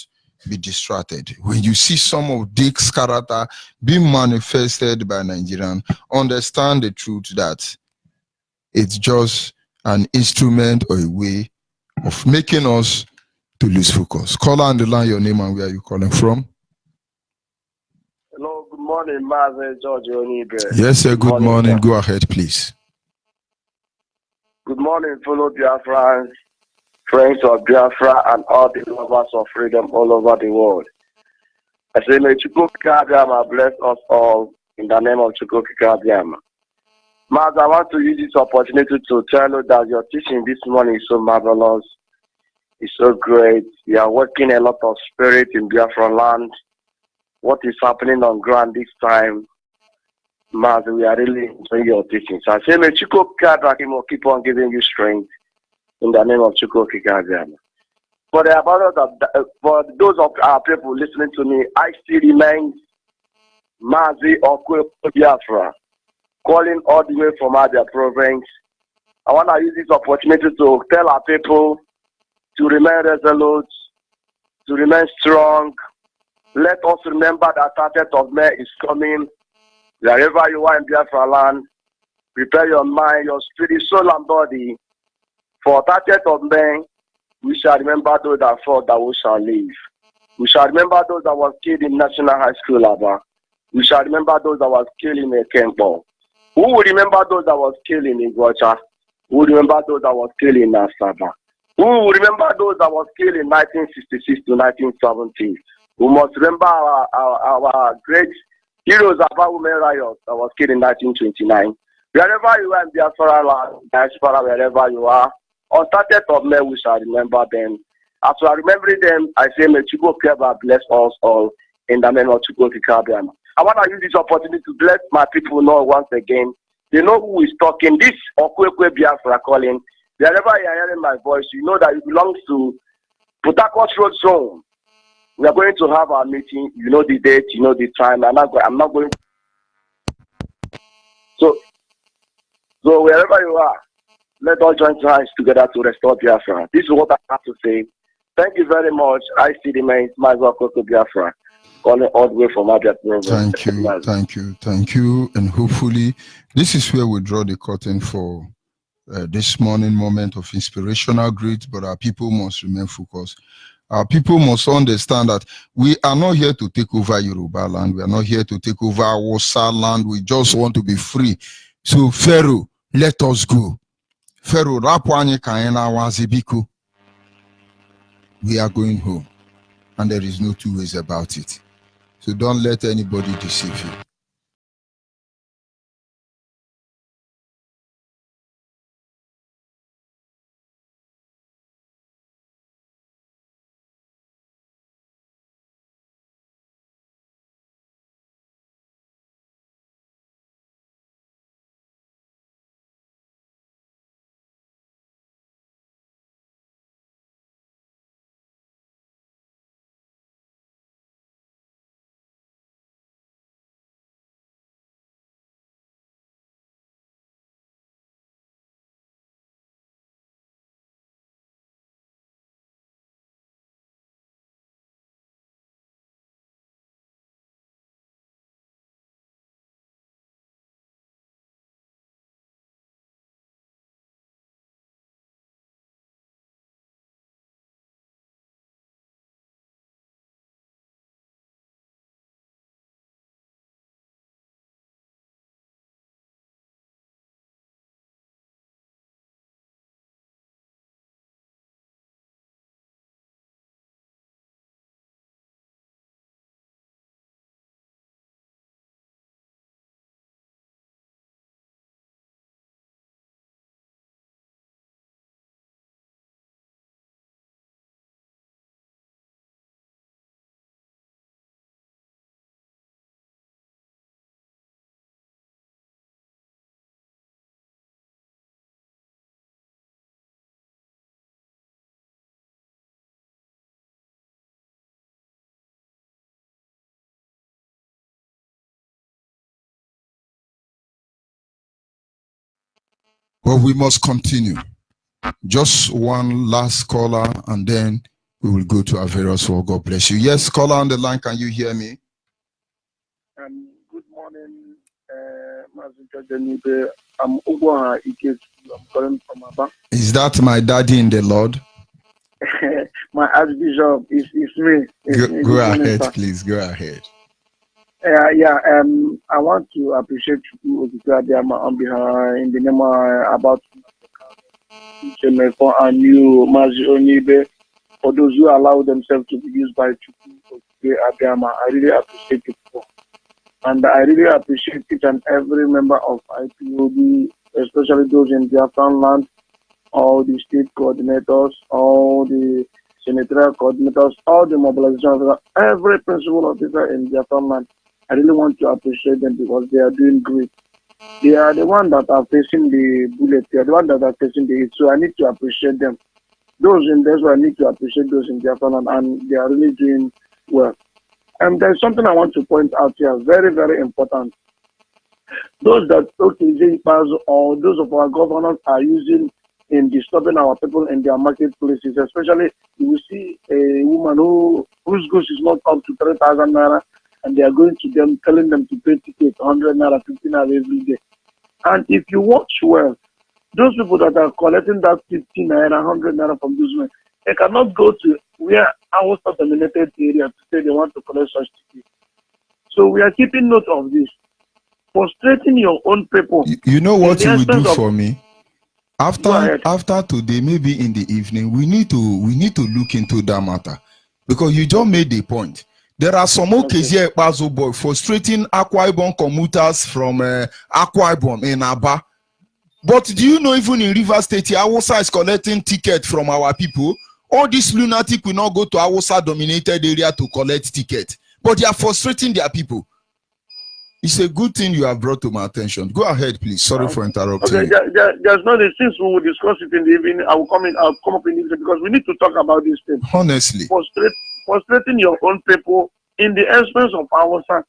be distracted. When you see some of Dick's character being manifested by Nigerians, understand the truth that it's just an instrument or a way of making us to lose focus. Call on the line, your name and where you calling from. Hello, good morning, Master George Onibe. Yes, sir. Good morning. Go ahead, please. Good morning, fellow Biafrans, friends of Biafra, and all the lovers of freedom all over the world. I say, may Chukwuka Abiyama bless us all in the name of Chukwuka Abiyama. Master, I want to use this opportunity to tell you that your teaching this morning is so marvelous. It's so great. You are working a lot of spirit in Biafran land. What is happening on ground this time, Maz, we are really enjoying your teachings. I say, may Chuko Kadrakimo keep on giving you strength in the name of Chuko Kikadiana. For those of our people listening to me, I still remain Mazi Okwe Biafra, calling all the way from Abia province. I want to use this opportunity to tell our people to remain resolute, to remain strong. Let us remember that 30th of May is coming. Wherever you are in Biafra land, prepare your mind, your spirit, soul, and body. For 30th of May, we shall remember those that fought that we shall live. We shall remember those that were killed in National High School, Aba. We shall remember those that were killed in Kempo. Who will remember those that were killed in Iguacha? Who will remember those that were killed in Nasaba? Who will remember those that were killed in 1966 to 1970? We must remember our great heroes about women riot that was killed in 1929. Wherever you are in Biafra land, diaspora, wherever you are, on 30th of May, we shall remember them. As we are remembering them, I say, may Chuko Keba bless us all in the name of Chuko Kikabian. I want to use this opportunity to let my people know once again. They know who is talking. This Okwekwe Biafra calling. Wherever you are hearing my voice, you know that it belongs to Putakot Road Zone. We are going to have our meeting. You know the date, you know the time. I'm not going. So wherever you are, let us join hands together to restore Biafra. This is what I have to say. Thank you very much. I see the man, Michael Koko Biafra, calling all the way from Abia. Thank you. And hopefully, this is where we draw the curtain for this morning moment of inspirational great, but our people must remain focused. Our people must understand that we are not here to take over Yoruba land. We are not here to take over Hausa land. We just want to be free. So, Pharaoh, let us go. Pharaoh, Rapwani Kaina Wazibiku. We are going home. And there is no two ways about it. So don't let anybody deceive you. Well, we must continue. Just one last caller, and then we will go to our various work. God bless you. Yes, caller on the line, can you hear me? Good morning, Master. I'm Ugwa Ike. I'm calling from Aba. Is that my daddy in the Lord? My Archbishop is me. Go ahead, please. Go ahead. I want to appreciate you on behalf in the name about and you, Mazi Onibe, for those who allow themselves to be used by Abiyama. I really appreciate it. And I really appreciate each and every member of IPOB, especially those in Biafran land, all the state coordinators, all the senatorial coordinators, all the mobilization officers, every principal officer in Biafran land. I really want to appreciate them because they are doing great. They are the ones that are facing the bullet. They are the ones that are facing the hit. So I need to appreciate them. Those in this, I need to appreciate those in Biafran land, and they are really doing well. And there's something I want to point out here, very, very important. Those that or those of our governors are using in disturbing our people in their marketplaces, especially you will see a woman whose goods is not up to 3,000 naira, and they are going to them, telling them to pay ticket 100 naira, 50 naira every day. And if you watch well, those people that are collecting that 50 naira, 100 naira from those men, they cannot go to where our dominated area to say they want to collect such tickets. So we are keeping note of this. Frustrating your own people. You know what you will do for me? After today, maybe in the evening, we need to look into that matter, because you just made the point. There are some occasions Bazo boy frustrating Akwa Ibom commuters from Akwa Ibom in Aba. But do you know, even in River State, Awusa is collecting tickets from our people. All these lunatic will not go to Awusa dominated area to collect tickets, but they are frustrating their people. It's a good thing you have brought to my attention. Go ahead, please. Sorry for interrupting. Okay, there's not a since we will discuss it in the evening. I'll come up in the evening because we need to talk about this thing. Honestly. Frustrating your own people in the expense of our son.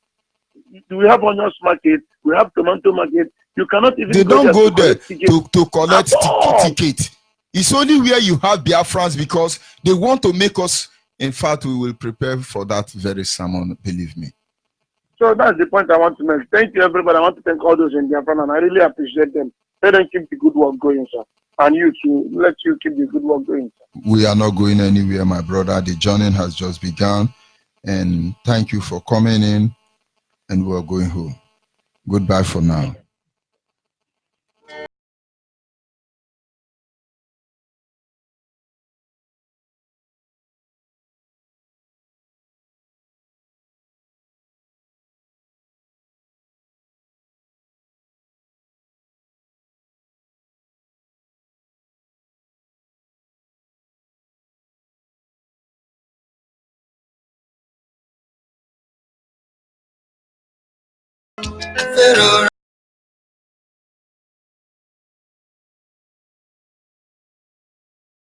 We have onions market, we have tomato market. You cannot even they don't go there to collect ticket. It's only where you have Biafrans, because they want to make us. In fact, we will prepare for that very sermon, believe me. So that's the point I want to make. Thank you, everybody. I want to thank all those in Biafran, and I really appreciate them. Let them keep the good work going, sir. And you too, let you keep the good work going, sir. We are not going anywhere, my brother. The journey has just begun. And thank you for coming in. And we're going home. Goodbye for now. Ferrari.